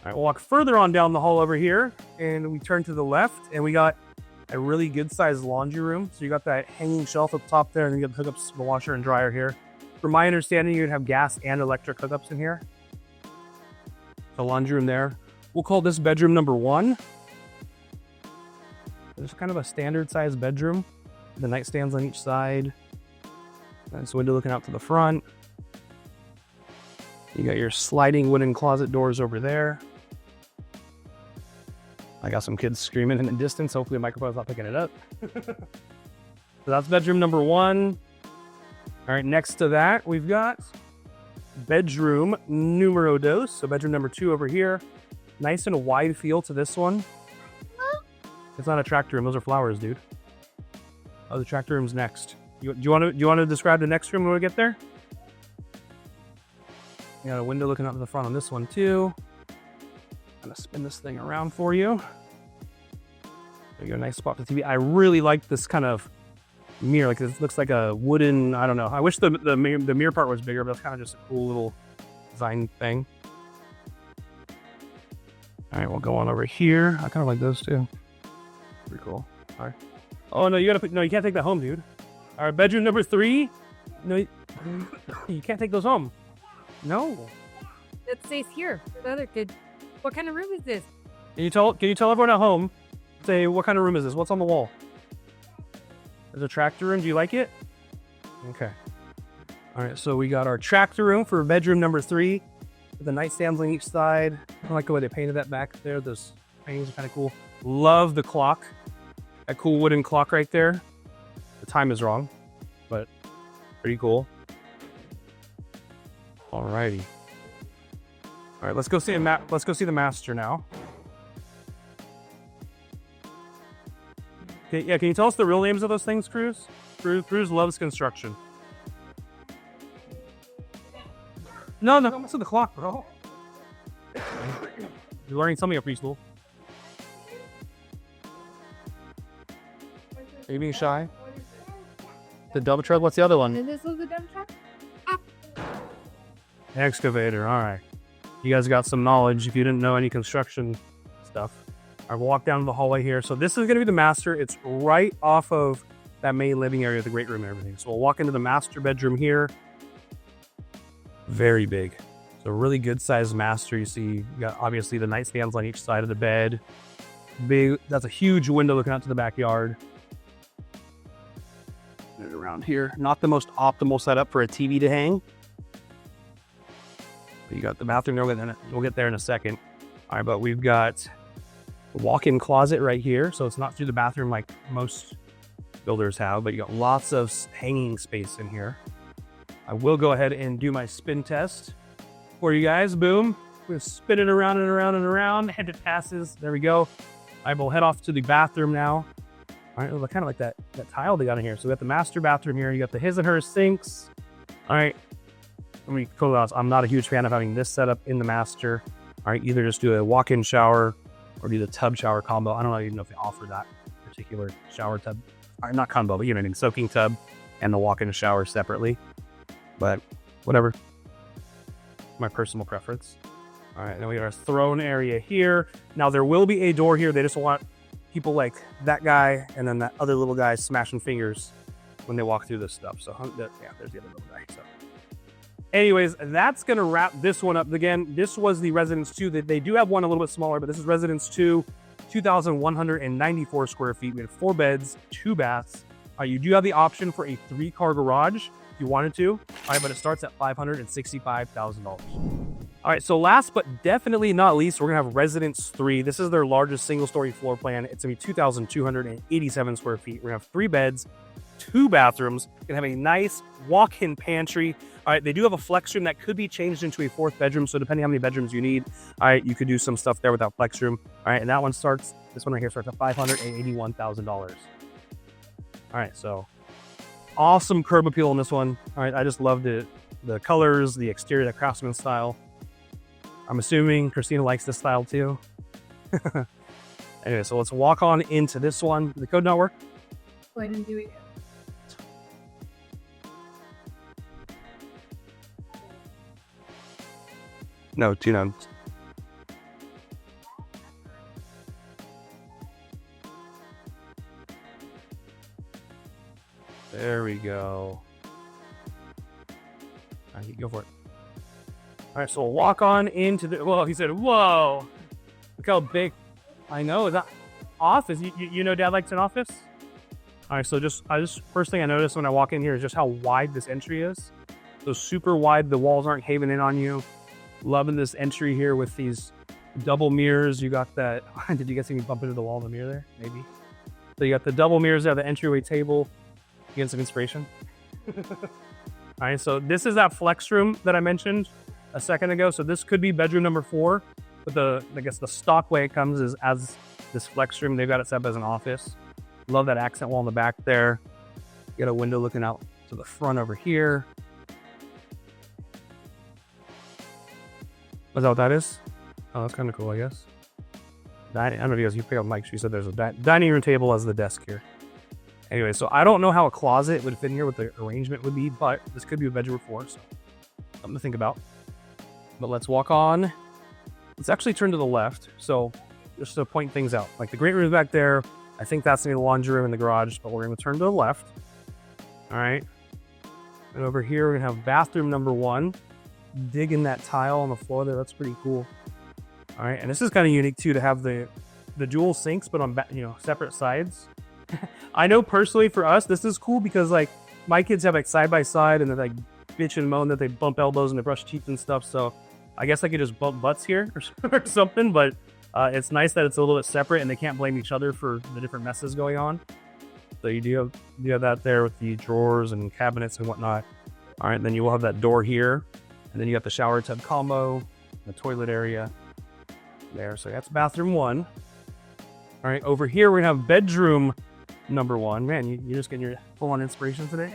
right, we'll walk further on down the hall over here, and we turn to the left, and we got a really good sized laundry room. So you got that hanging shelf up top there, and then you got the hookups, the washer and dryer here. From my understanding, you'd have gas and electric hookups in here. The laundry room there. We'll call this bedroom number 1. It's kind of a standard sized bedroom. The nightstands on each side. Nice window looking out to the front. You got your sliding wooden closet doors over there. I got some kids screaming in the distance. Hopefully the microphone's not picking it up. So that's bedroom number 1. All right, next to that, we've got bedroom numero 2. So bedroom number 2 over here. Nice and a wide feel to this one. It's not a tractor room. Those are flowers, dude. Oh, the tractor room's next. Do you want to describe the next room when we get there? You got a window looking out to the front on this one too. I'm gonna spin this thing around for you. There you go, nice spot for the TV. I really like this kind of mirror. Like it looks like a wooden. I don't know. I wish the mirror part was bigger, but it's kind of just a cool little design thing. All right, we'll go on over here. I kind of like those too. Pretty cool. All right. Oh no, you gotta put. No, you can't take that home, dude. All right, bedroom number 3. No, you can't take those home. No. It stays here. The other kid. What kind of room is this? Can you tell everyone at home? Say what kind of room is this? What's on the wall? There's a tractor room. Do you like it? Okay. All right, so we got our tractor room for bedroom number 3. with the nightstands on each side. I like the way they painted that back there. Those paintings are kind of cool. Love the clock. That cool wooden clock right there. The time is wrong, but pretty cool. Alrighty. All right, let's go see the master now. Okay, yeah, can you tell us the real names of those things, Cruz? Cruz loves construction. No, don't mess with the clock, bro. You're learning something at preschool. Are you being shy? The double tread, what's the other one? This was the dump truck? Excavator, all right. You guys got some knowledge if you didn't know any construction stuff. All right, we'll walk down the hallway here. So this is gonna be the master. It's right off of that main living area, the great room and everything. So we'll walk into the master bedroom here. Very big. So really good sized master. You see, you got obviously the nightstands on each side of the bed. Big, that's a huge window looking out to the backyard. Around here, not the most optimal setup for a TV to hang. But you got the bathroom there, we'll get there in a second. All right, but we've got a walk-in closet right here. So it's not through the bathroom like most builders have, but you got lots of hanging space in here. I will go ahead and do my spin test for you guys. Boom. We're gonna spin it around and around and around. Head it passes. There we go. I will head off to the bathroom now. All right, kind of like that tile they got in here. So we got the master bathroom here. You got the his and hers sinks. All right. Let me close out. I'm not a huge fan of having this setup in the master. All right, either just do a walk-in shower or do the tub shower combo. I don't even know if they offer that particular shower tub. All right, not combo, but you know what I mean, soaking tub and the walk-in shower separately. But whatever. My personal preference. All right, then we got our throne area here. Now there will be a door here. They just want people like that guy and then that other little guy smashing fingers when they walk through this stuff. So yeah, there's the other little guy. So anyways, that's gonna wrap this one up. Again, this was the Residence 2. They do have one a little bit smaller, but this is Residence 2, 2,194 square feet. We have 4 beds, 2 baths. You do have the option for a 3-car garage if you wanted to. All right, but it starts at $565,000. All right, so last but definitely not least, we're gonna have Residence 3. This is their largest single-story floor plan. It's gonna be 2,287 square feet. We're gonna have 3 beds, 2 bathrooms. We're gonna have a nice walk-in pantry. All right, they do have a flex room that could be changed into a 4th bedroom. So depending on how many bedrooms you need, all right, you could do some stuff there with that flex room. All right, and that one starts, this one right here starts at $581,000. All right, so awesome curb appeal on this one. All right, I just loved it. The colors, the exterior, the craftsman style. I'm assuming Christina likes this style too. Anyway, so let's walk on into this one. Did the code not work? Oh, I didn't do it yet. No, 2 nuns. There we go. All right, go for it. All right, so we'll walk on into the, whoa, he said, whoa. Look how big. I know, is that office? You know Dad likes an office? All right, so first thing I noticed when I walk in here is just how wide this entry is. So super wide, the walls aren't caving in on you. Loving this entry here with these double mirrors. You got that, did you guys see me bump into the wall in the mirror there? Maybe. So you got the double mirrors there, the entryway table. You get some inspiration. All right, so this is that flex room that I mentioned a second ago. So this could be bedroom number 4, but I guess the stock way it comes is as this flex room. They've got it set up as an office. Love that accent wall in the back there. You got a window looking out to the front over here. Is that what that is? Oh, that's kind of cool, I guess. I don't know if you guys, you pick up Mike. She said there's a dining room table as the desk here. Anyway, so I don't know how a closet would fit in here, what the arrangement would be, but this could be a bedroom 4, so something to think about. But let's walk on. Let's actually turn to the left. So just to point things out, like the great room back there, I think that's gonna be the laundry room in the garage, but we're gonna turn to the left. All right. And over here, we're gonna have bathroom number 1. Digging that tile on the floor there, that's pretty cool. All right, and this is kind of unique too to have the dual sinks, but on separate sides. I know personally for us, this is cool because like my kids have like side by side and they're like bitch and moan that they bump elbows and they brush teeth and stuff. So I guess I could just bump butts here or something, but it's nice that it's a little bit separate and they can't blame each other for the different messes going on. So you have that there with the drawers and cabinets and whatnot. All right, then you will have that door here, and then you got the shower tub combo, the toilet area there. So that's bathroom 1. All right, over here we're gonna have bedroom number 1. Man, you're just getting your full-on inspiration today.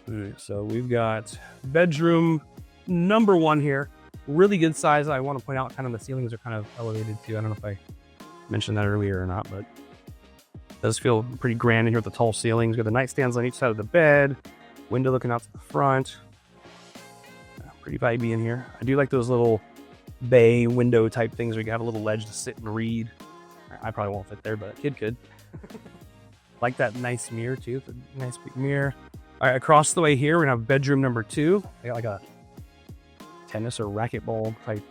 All right, so we've got bedroom number 1 here. Really good size. I want to point out kind of the ceilings are kind of elevated too. I don't know if I mentioned that earlier or not, but it does feel pretty grand in here with the tall ceilings. Got the nightstands on each side of the bed, window looking out to the front. Pretty vibey in here. I do like those little bay window type things where you can have a little ledge to sit and read. I probably won't fit there, but a kid could. Like that nice mirror too. It's a nice big mirror. All right, across the way here, we're gonna have bedroom number 2. I got like a tennis or racquetball type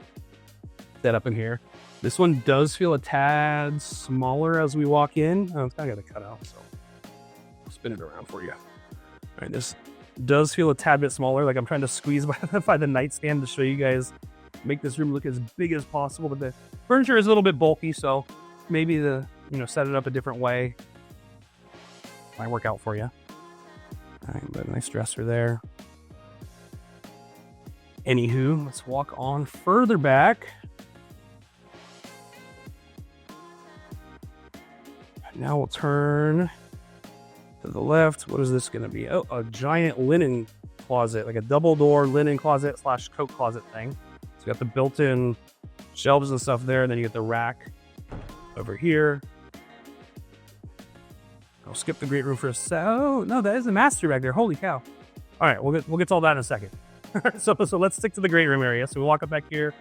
setup in here. This one does feel a tad smaller as we walk in. Oh, it's kind of got to cut out, so I'll spin it around for you. All right, this does feel a tad bit smaller. Like I'm trying to squeeze by the nightstand to show you guys, make this room look as big as possible. But the furniture is a little bit bulky, so maybe set it up a different way might work out for you. All right, but a nice dresser there. Anywho, let's walk on further back. Now we'll turn to the left. What is this going to be? Oh, a giant linen closet, like a double door linen closet / coat closet thing. So you got the built-in shelves and stuff there, and then you get the rack over here. I'll skip the great room for a sec. Oh no, that is the master back there. Holy cow! All right, we'll get to all that in a second. so let's stick to the great room area. So we walk up back here,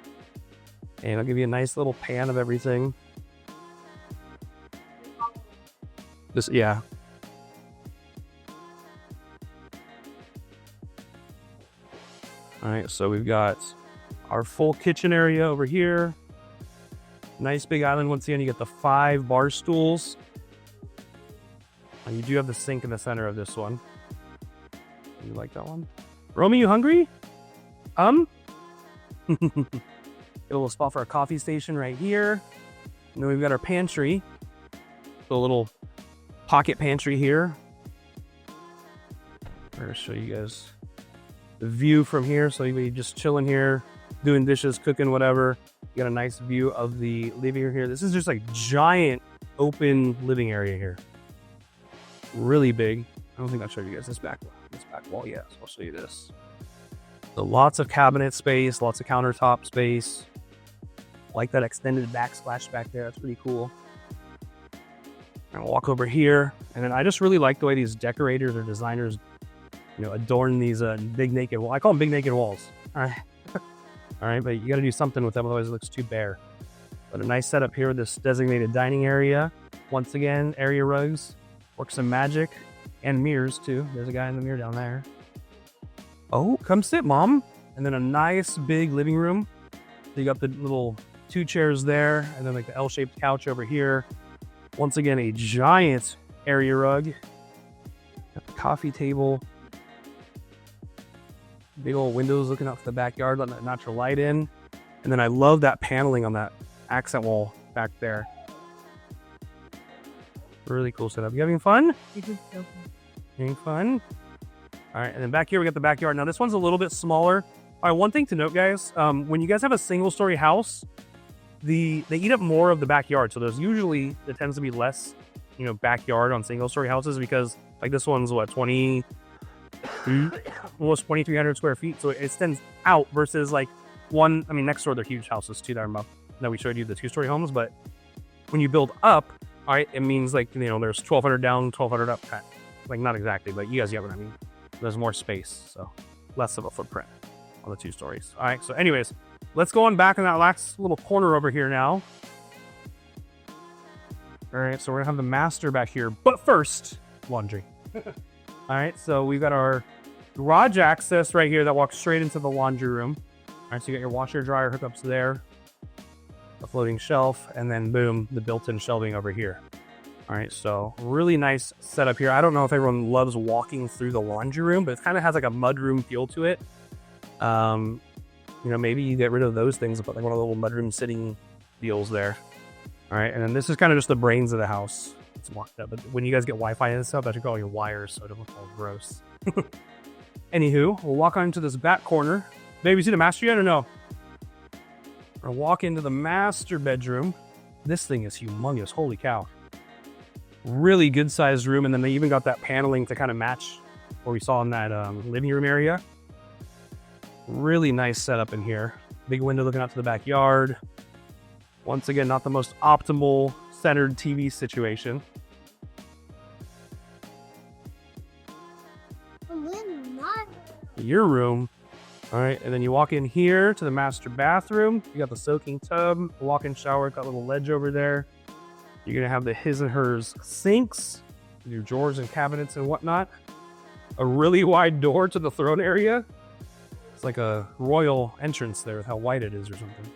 and I'll give you a nice little pan of everything. Yeah. All right, so we've got our full kitchen area over here. Nice big island. Once again, you get the 5 bar stools. And you do have the sink in the center of this one. You like that one? Romy, you hungry? Get a little spot for a coffee station right here. And then we've got our pantry. So a little pocket pantry here. I'm going to show you guys the view from here. So you just chilling here, doing dishes, cooking, whatever. You got a nice view of the living room here. This is just like giant open living area here. Really big. I don't think I'll show you guys this back wall. Yeah, so I'll show you this. So lots of cabinet space, lots of countertop space. Like that extended backsplash back there. That's pretty cool. I'm gonna walk over here, and then I just really like the way these decorators or designers, adorn these big naked walls. I call them big naked walls. All right, all right, but you got to do something with them, otherwise it looks too bare. But a nice setup here with this designated dining area. Once again, area rugs, work some magic, and mirrors too. There's a guy in the mirror down there. Oh, come sit, mom. And then a nice big living room. So you got the little 2 chairs there, and then like the L-shaped couch over here. Once again, a giant area rug. Got the coffee table. Big old windows looking out to the backyard, letting that natural light in. And then I love that paneling on that accent wall back there. Really cool setup. You having fun? Having fun? All right, and then back here we got the backyard. Now this one's a little bit smaller. All right, one thing to note, guys, when you guys have a single-story house, they eat up more of the backyard. So there tends to be less, backyard on single-story houses because like this one's what, almost 2,300 square feet. So it extends out versus like next door they're huge houses too that we showed you, the 2-story homes. But when you build up, all right, it means like, there's 1,200 down, 1,200 up. Like not exactly, but you guys get what I mean. There's more space, so less of a footprint on the 2 stories. All right, so anyways, let's go on back in that last little corner over here now. All right, so we're gonna have the master back here, but first, laundry. All right, so we've got our garage access right here that walks straight into the laundry room. All right, so you got your washer dryer hookups there, a floating shelf, and then boom, the built-in shelving over here. All right, so really nice setup here. I don't know if everyone loves walking through the laundry room, but it kind of has like a mudroom feel to it. You know, maybe you get rid of those things and put like one of the little mudroom sitting deals there. All right, and then this is kind of just the brains of the house. It's locked up, but when you guys get Wi-Fi and stuff, that should go all your wires, so it don't look all gross. Anywho, we'll walk on into this back corner. Babe, you see the master yet or no? We're gonna walk into the master bedroom. This thing is humongous, holy cow. Really good sized room, and then they even got that paneling to kind of match what we saw in that living room area. Really nice setup in here. Big window looking out to the backyard. Once again, not the most optimal centered TV situation. Your room. All right, and then you walk in here to the master bathroom. You got the soaking tub, walk-in shower, got a little ledge over there. You're gonna have the his and hers sinks, your drawers and cabinets and whatnot. A really wide door to the throne area. It's like a royal entrance there with how wide it is or something.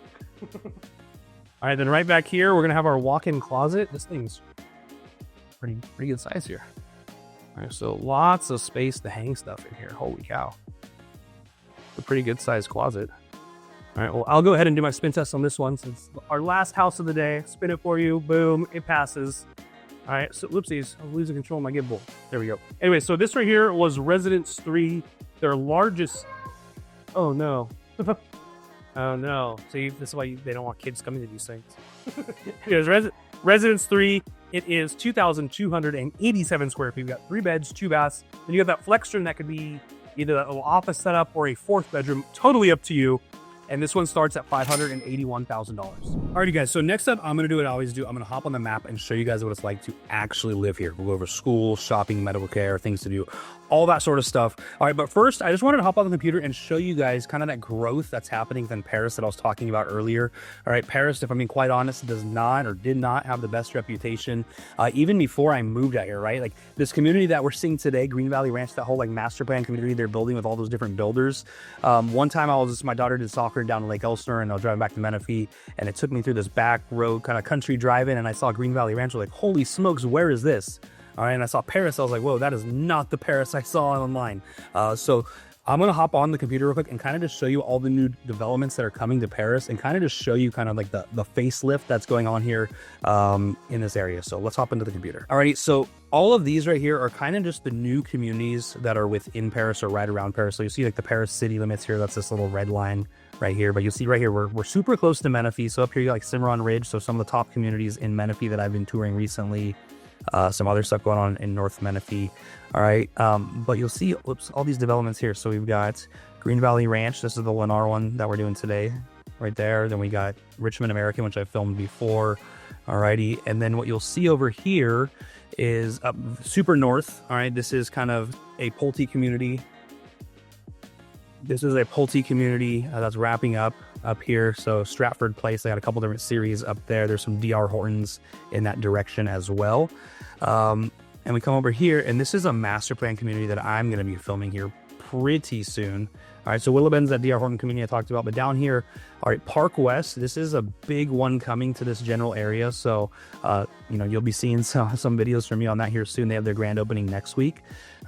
All right, then right back here, we're gonna have our walk-in closet. This thing's pretty good size here. All right, so lots of space to hang stuff in here. Holy cow. A pretty good sized closet. All right, well, I'll go ahead and do my spin test on this one since our last house of the day. Spin it for you. Boom, it passes. All right, so whoopsies, I'm losing control of my gimbal. There we go. Anyway, so this right here was Residence 3, their largest. Oh no. Oh no. See, this is why they don't want kids coming to these things. Anyways, Residence 3, it is 2,287 square feet. We got 3 beds, 2 baths. Then you got that flex room that could be either a little office setup or a 4th bedroom. Totally up to you. And this one starts at $581,000. Alrighty guys, so next up I'm gonna do what I always do. I'm gonna hop on the map and show you guys what it's like to actually live here. We'll go over school, shopping, medical care, things to do, all that sort of stuff. All right, but first I just wanted to hop on the computer and show you guys kind of that growth that's happening in Perris that I was talking about earlier. All right, Perris, if I'm being quite honest, does not or did not have the best reputation even before I moved out here, right? Like this community that we're seeing today, Green Valley Ranch, that whole like master plan community they're building with all those different builders. One time my daughter did soccer down in Lake Elsinore and I was driving back to Menifee and it took me through this back road kind of country driving and I saw Green Valley Ranch. I was like, holy smokes, where is this? All right, and I saw Perris. I was like, whoa, that is not the Perris I saw online. So I'm gonna hop on the computer real quick and kind of just show you all the new developments that are coming to Perris and kind of just show you kind of like the facelift that's going on here in this area. So let's hop into the computer. Alrighty, so all of these right here are kind of just the new communities that are within Perris or right around Perris. So you see like the Perris city limits here. That's this little red line right here. But you'll see right here, we're super close to Menifee. So up here you got like Cimarron Ridge. So some of the top communities in Menifee that I've been touring recently. Some other stuff going on in North Menifee. All right, but you'll see all these developments here. So we've got Green Valley Ranch. This is the Lennar one that we're doing today right there. Then we got Richmond American, which I filmed before. Alrighty, and then what you'll see over here is up super north. All right, this is kind of a Pulte community. This is a Pulte community that's wrapping up here. So Stratford Place, they got a couple different series up there. There's some DR Hortons in that direction as well. And we come over here, and this is a master plan community that I'm going to be filming here pretty soon. All right, so Willow Bend's that DR Horton community I talked about, but down here, all right, Park West, this is a big one coming to this general area. So, you know, you'll be seeing some videos from me on that here soon. They have their grand opening next week.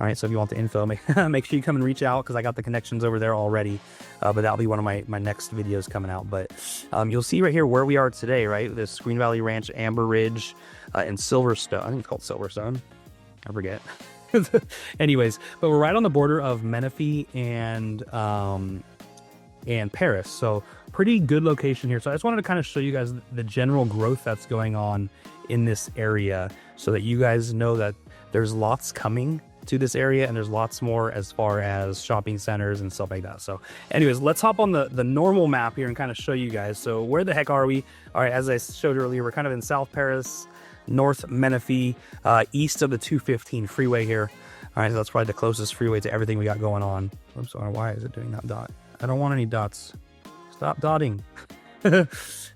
All right, so if you want the info, make sure you come and reach out because I got the connections over there already. But that'll be one of my next videos coming out. But you'll see right here where we are today, right? This Green Valley Ranch, Amber Ridge, and Silverstone. I think it's called Silverstone. I forget. Anyways, but we're right on the border of Menifee and Perris. So pretty good location here. So I just wanted to kind of show you guys the general growth that's going on in this area so that you guys know that there's lots coming to this area and there's lots more as far as shopping centers and stuff like that. So anyways, let's hop on the normal map here and kind of show you guys. So where the heck are we? All right, as I showed earlier, we're kind of in South Perris, North Menifee, east of the 215 freeway here. All right, so that's probably the closest freeway to everything we got going on. Oops, why is it doing that dot? I don't want any dots. Stop dotting.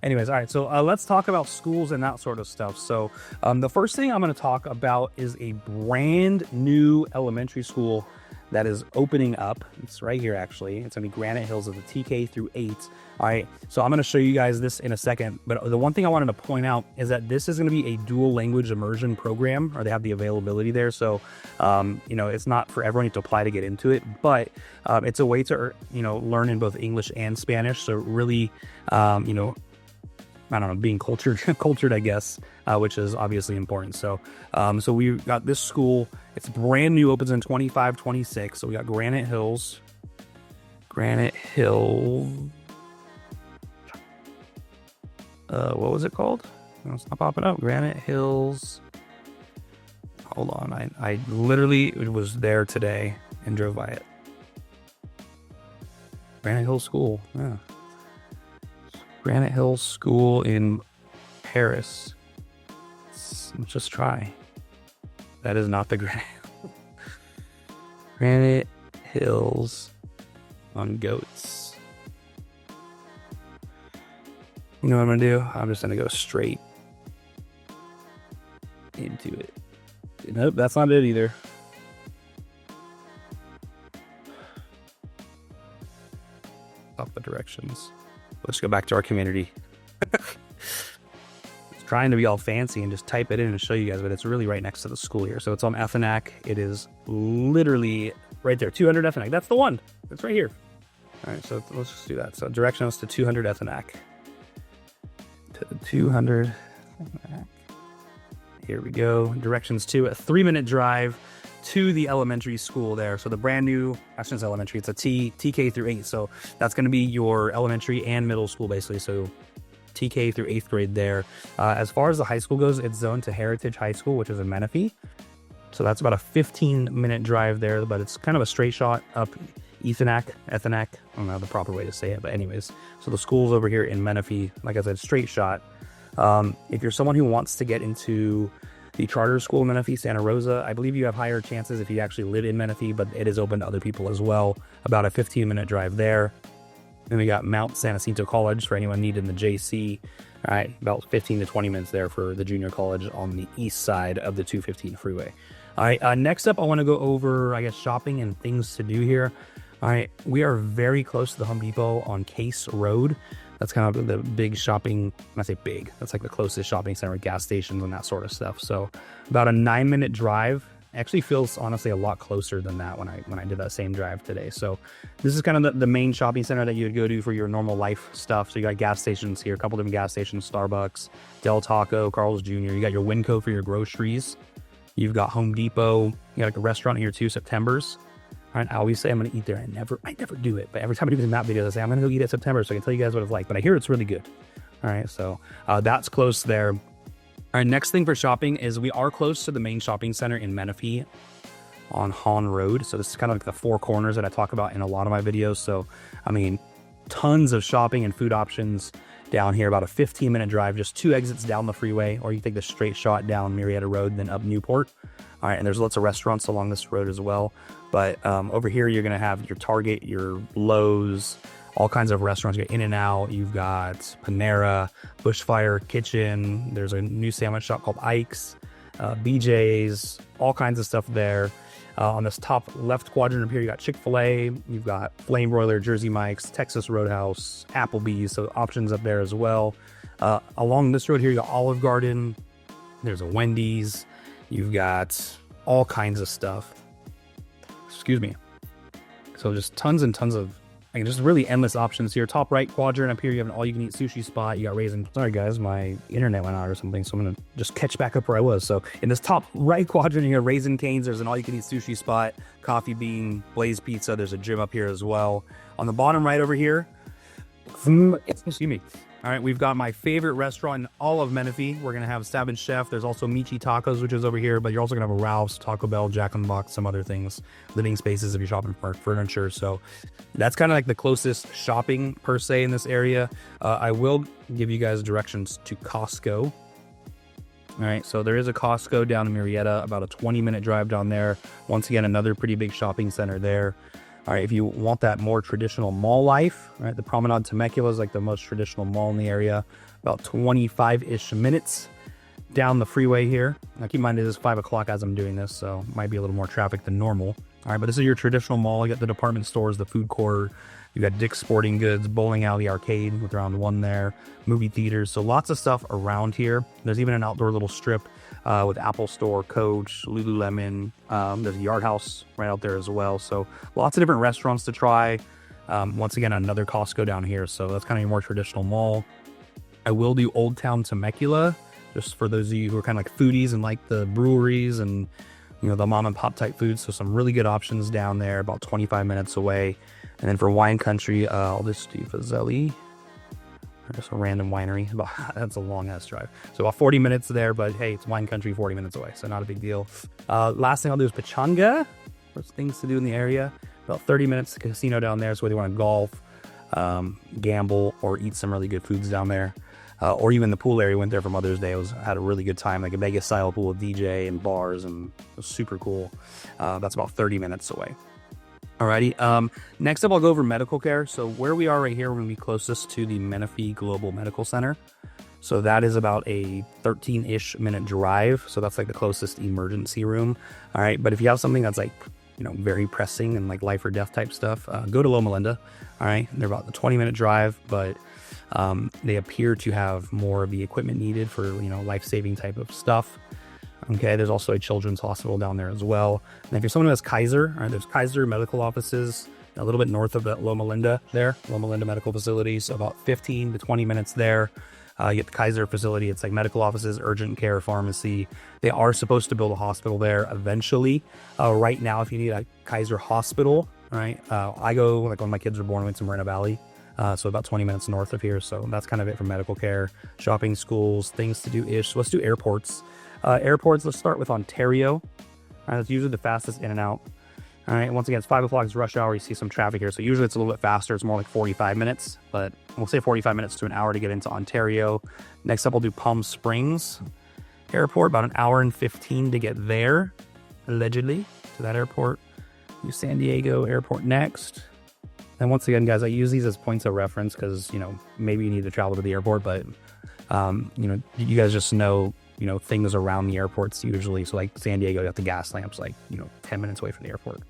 Anyways, all right, so let's talk about schools and that sort of stuff. So the first thing I'm going to talk about is a brand new elementary school that is opening up. It's right here, actually. It's gonna be Granite Hills of the TK through 8. All right, so I'm gonna show you guys this in a second, but the one thing I wanted to point out is that this is gonna be a dual language immersion program, or they have the availability there. So, you know, it's not for everyone to apply to get into it, but it's a way to, you know, learn in both English and Spanish. So really, you know, I don't know, being cultured, I guess, which is obviously important. So, so we got this school. It's brand new, opens in 25, 26. So we got Granite Hills. What was it called? Oh, it's not popping up. Granite Hills. Hold on. I literally was there today and drove by it. Granite Hills School. Yeah. Granite Hills School in Paris. Let's just try. That is not the Granite Hills on goats. You know what I'm gonna do? I'm just gonna go straight into it. Nope, that's not it either. Stop the directions. Let's go back to our community. It's trying to be all fancy and just type it in and show you guys, but it's really right next to the school here. So it's on Ethanac. It is literally right there. 200 Ethanac. That's the one. It's right here. All right, so let's just do that. So directions to 200 Ethanac. 200 Ethanac. Here we go. Directions to a 3-minute drive to the elementary school there. So the brand new, actually it's elementary, it's a TK through 8. So that's going to be your elementary and middle school basically. So TK through 8th grade there. As far as the high school goes, it's zoned to Heritage High School, which is in Menifee. So that's about a 15-minute drive there, but it's kind of a straight shot up Ethanac. I don't know the proper way to say it, but anyways. So the school's over here in Menifee. Like I said, straight shot. If you're someone who wants to get into the charter school in Menifee, Santa Rosa, I believe you have higher chances if you actually live in Menifee, but it is open to other people as well. About a 15-minute drive there. Then we got Mount San Jacinto College for anyone needing the JC. All right, about 15 to 20 minutes there for the junior college on the east side of the 215 freeway. All right, next up, I want to go over, I guess, shopping and things to do here. All right, we are very close to the Home Depot on Case Road. That's kind of the big shopping, when I say big, that's like the closest shopping center with gas stations and that sort of stuff. So about a 9-minute drive. Actually feels honestly a lot closer than that when I did that same drive today. So this is kind of the main shopping center that you would go to for your normal life stuff. So you got gas stations here, a couple different gas stations, Starbucks, Del Taco, Carl's Jr. You got your Winco for your groceries. You've got Home Depot. You got like a restaurant here too, September's. All right, I always say I'm going to eat there. I never do it. But every time I do these map videos, I say I'm going to go eat at September so I can tell you guys what it's like. But I hear it's really good. All right, so that's close there. All right, next thing for shopping is we are close to the main shopping center in Menifee on Hahn Road. So this is kind of like the four corners that I talk about in a lot of my videos. So, I mean, tons of shopping and food options down here, about a 15-minute drive, just 2 exits down the freeway, or you take the straight shot down Marietta Road, then up Newport. All right, and there's lots of restaurants along this road as well. But over here, you're going to have your Target, your Lowe's, all kinds of restaurants. You got In-N-Out, you've got Panera, Bushfire Kitchen. There's a new sandwich shop called Ike's, BJ's, all kinds of stuff there. On this top left quadrant up here, you got Chick-fil-A, you've got Flame Broiler, Jersey Mike's, Texas Roadhouse, Applebee's, so options up there as well. Along this road here, you got Olive Garden, there's a Wendy's, you've got all kinds of stuff. Excuse me. So just tons and tons of, just really endless options here. Top right quadrant up here, you have an all-you-can-eat sushi spot. You got Raisin. Sorry guys, my internet went out or something, so I'm gonna just catch back up where I was. So in this top right quadrant, you have Raisin Cane's. There's an all-you-can-eat sushi spot, Coffee Bean, Blaze Pizza. There's a gym up here as well. On the bottom right over here, excuse me. All right, we've got my favorite restaurant in all of Menifee. We're gonna have Stab and Chef. There's also Michi Tacos, which is over here, but you're also gonna have a Ralph's, Taco Bell, Jack in the Box, some other things, living spaces if you're shopping for furniture. So that's kind of like the closest shopping per se in this area. I will give you guys directions to Costco. All right, so there is a Costco down in Marietta, about a 20-minute drive down there. Once again, another pretty big shopping center there. All right, if you want that more traditional mall life, right, the Promenade Temecula is like the most traditional mall in the area, about 25-ish minutes down the freeway here. Now keep in mind it is 5 o'clock as I'm doing this, so might be a little more traffic than normal. All right, but this is your traditional mall. You got the department stores, the food court. You got Dick's Sporting Goods, bowling alley, arcade with round one there, movie theaters. So lots of stuff around here. There's even an outdoor little strip with Apple Store, Coach, Lululemon. There's a Yard House right out there as well. So lots of different restaurants to try. Once again, another Costco down here. So that's kind of your more traditional mall. I will do Old Town Temecula, just for those of you who are kind of like foodies and like the breweries and, you know, the mom and pop type foods. So some really good options down there, about 25 minutes away. And then for wine country, I'll just do Fazeli, or just a random winery. That's a long ass drive. So about 40 minutes there, but hey, it's wine country 40 minutes away, so not a big deal. Last thing I'll do is Pachanga. There's things to do in the area. About 30 minutes to casino down there, so whether you want to golf, gamble, or eat some really good foods down there. Or even the pool area, went there for Mother's Day. Had a really good time, like a Vegas style pool with DJ and bars, and it was super cool. That's about 30 minutes away. Alrighty, next up I'll go over medical care. So where we are right here, we're gonna be closest to the Menifee Global Medical Center. So that is about a 13-ish minute drive. So that's like the closest emergency room. All right, but if you have something that's like, you know, very pressing and like life or death type stuff, go to Loma Linda. All right, they're about the 20-minute drive, but they appear to have more of the equipment needed for, you know, life-saving type of stuff. Okay, there's also a children's hospital down there as well. And if you're someone who has Kaiser, all right, there's Kaiser medical offices a little bit north of the Loma Linda there, Loma Linda Medical Facility. So about 15 to 20 minutes there. You get the Kaiser facility. It's like medical offices, urgent care, pharmacy. They are supposed to build a hospital there eventually. Right now, if you need a Kaiser hospital, right, I go, like when my kids were born, I went to Moreno Valley. So about 20 minutes north of here. So that's kind of it for medical care, shopping, schools, things to do-ish. So let's do airports. Airports, let's start with Ontario. All right, that's usually the fastest in and out. All right, once again, it's 5 o'clock, it's rush hour. You see some traffic here. So usually it's a little bit faster. It's more like 45 minutes, but we'll say 45 minutes to an hour to get into Ontario. Next up, we'll do Palm Springs Airport, about an hour and 15 to get there, allegedly, to that airport. Do San Diego Airport next. And once again, guys, I use these as points of reference because, you know, maybe you need to travel to the airport, but, you know, you guys just know, you know, things around the airports usually. So like San Diego, you got the gas lamps, like, you know, 10 minutes away from the airport.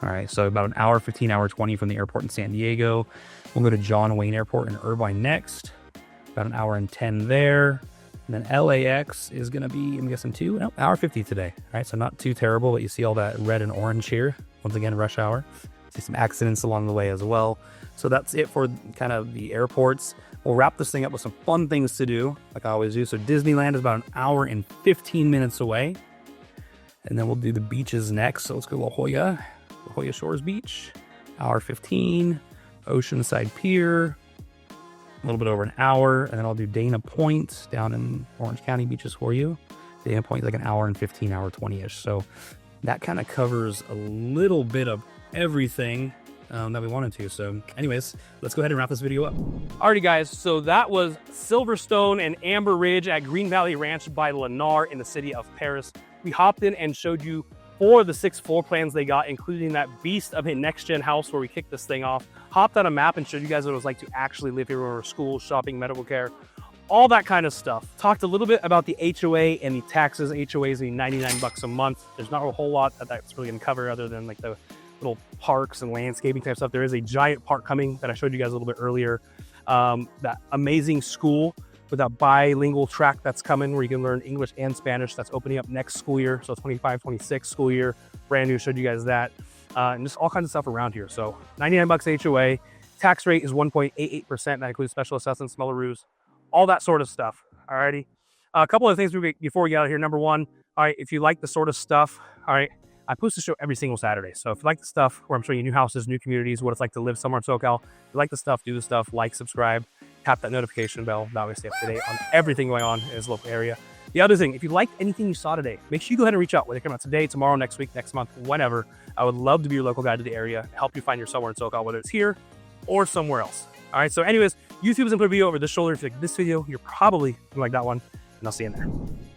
All right, so about an hour, 15, hour 20 from the airport in San Diego. We'll go to John Wayne Airport in Irvine next. About an hour and 10 there. And then LAX is going to be, I'm guessing, hour 50 today. All right, so not too terrible, but you see all that red and orange here. Once again, rush hour. See some accidents along the way as well. So that's it for kind of the airports. We'll wrap this thing up with some fun things to do, like I always do. So Disneyland is about an hour and 15 minutes away. And then we'll do the beaches next. So let's go to La Jolla Shores Beach, hour 15. Oceanside Pier, a little bit over an hour. And then I'll do Dana Point down in Orange County beaches for you. Dana Point is like an hour and 15, hour 20-ish. So that kind of covers a little bit of everything that we wanted to. So anyways, let's go ahead and wrap this video up. Alrighty guys, so that was Silverstone and Amber Ridge at Green Valley Ranch by Lennar in the city of Perris. We hopped in and showed you 4 of the 6 floor plans they got, including that beast of a NextGen house where we kicked this thing off. Hopped on a map and showed you guys what it was like to actually live here, where school, shopping, medical care, all that kind of stuff. Talked a little bit about the HOA and the taxes. HOA is $99 a month. There's not a whole lot that's really gonna cover other than like the little parks and landscaping type stuff. There is a giant park coming that I showed you guys a little bit earlier. That amazing school with that bilingual track that's coming where you can learn English and Spanish. That's opening up next school year. So 25-26 school year, brand new, showed you guys that. And just all kinds of stuff around here. So $99 HOA, tax rate is 1.88%. That includes special assessments, Smelleroos, all that sort of stuff. Alrighty. A couple of things before we get out of here. Number one, all right, if you like the sort of stuff, all right, I post the show every single Saturday. So if you like the stuff where I'm showing you new houses, new communities, what it's like to live somewhere in SoCal, if you like the stuff, do the stuff, like, subscribe, tap that notification bell. That way stay up to date on everything going on in this local area. The other thing, if you liked anything you saw today, make sure you go ahead and reach out, whether it comes out today, tomorrow, next week, next month, whenever. I would love to be your local guide to the area, help you find your somewhere in SoCal, whether it's here or somewhere else. All right, so anyways, YouTube is gonna put a video over this shoulder. If you like this video, you're probably gonna like that one, and I'll see you in there.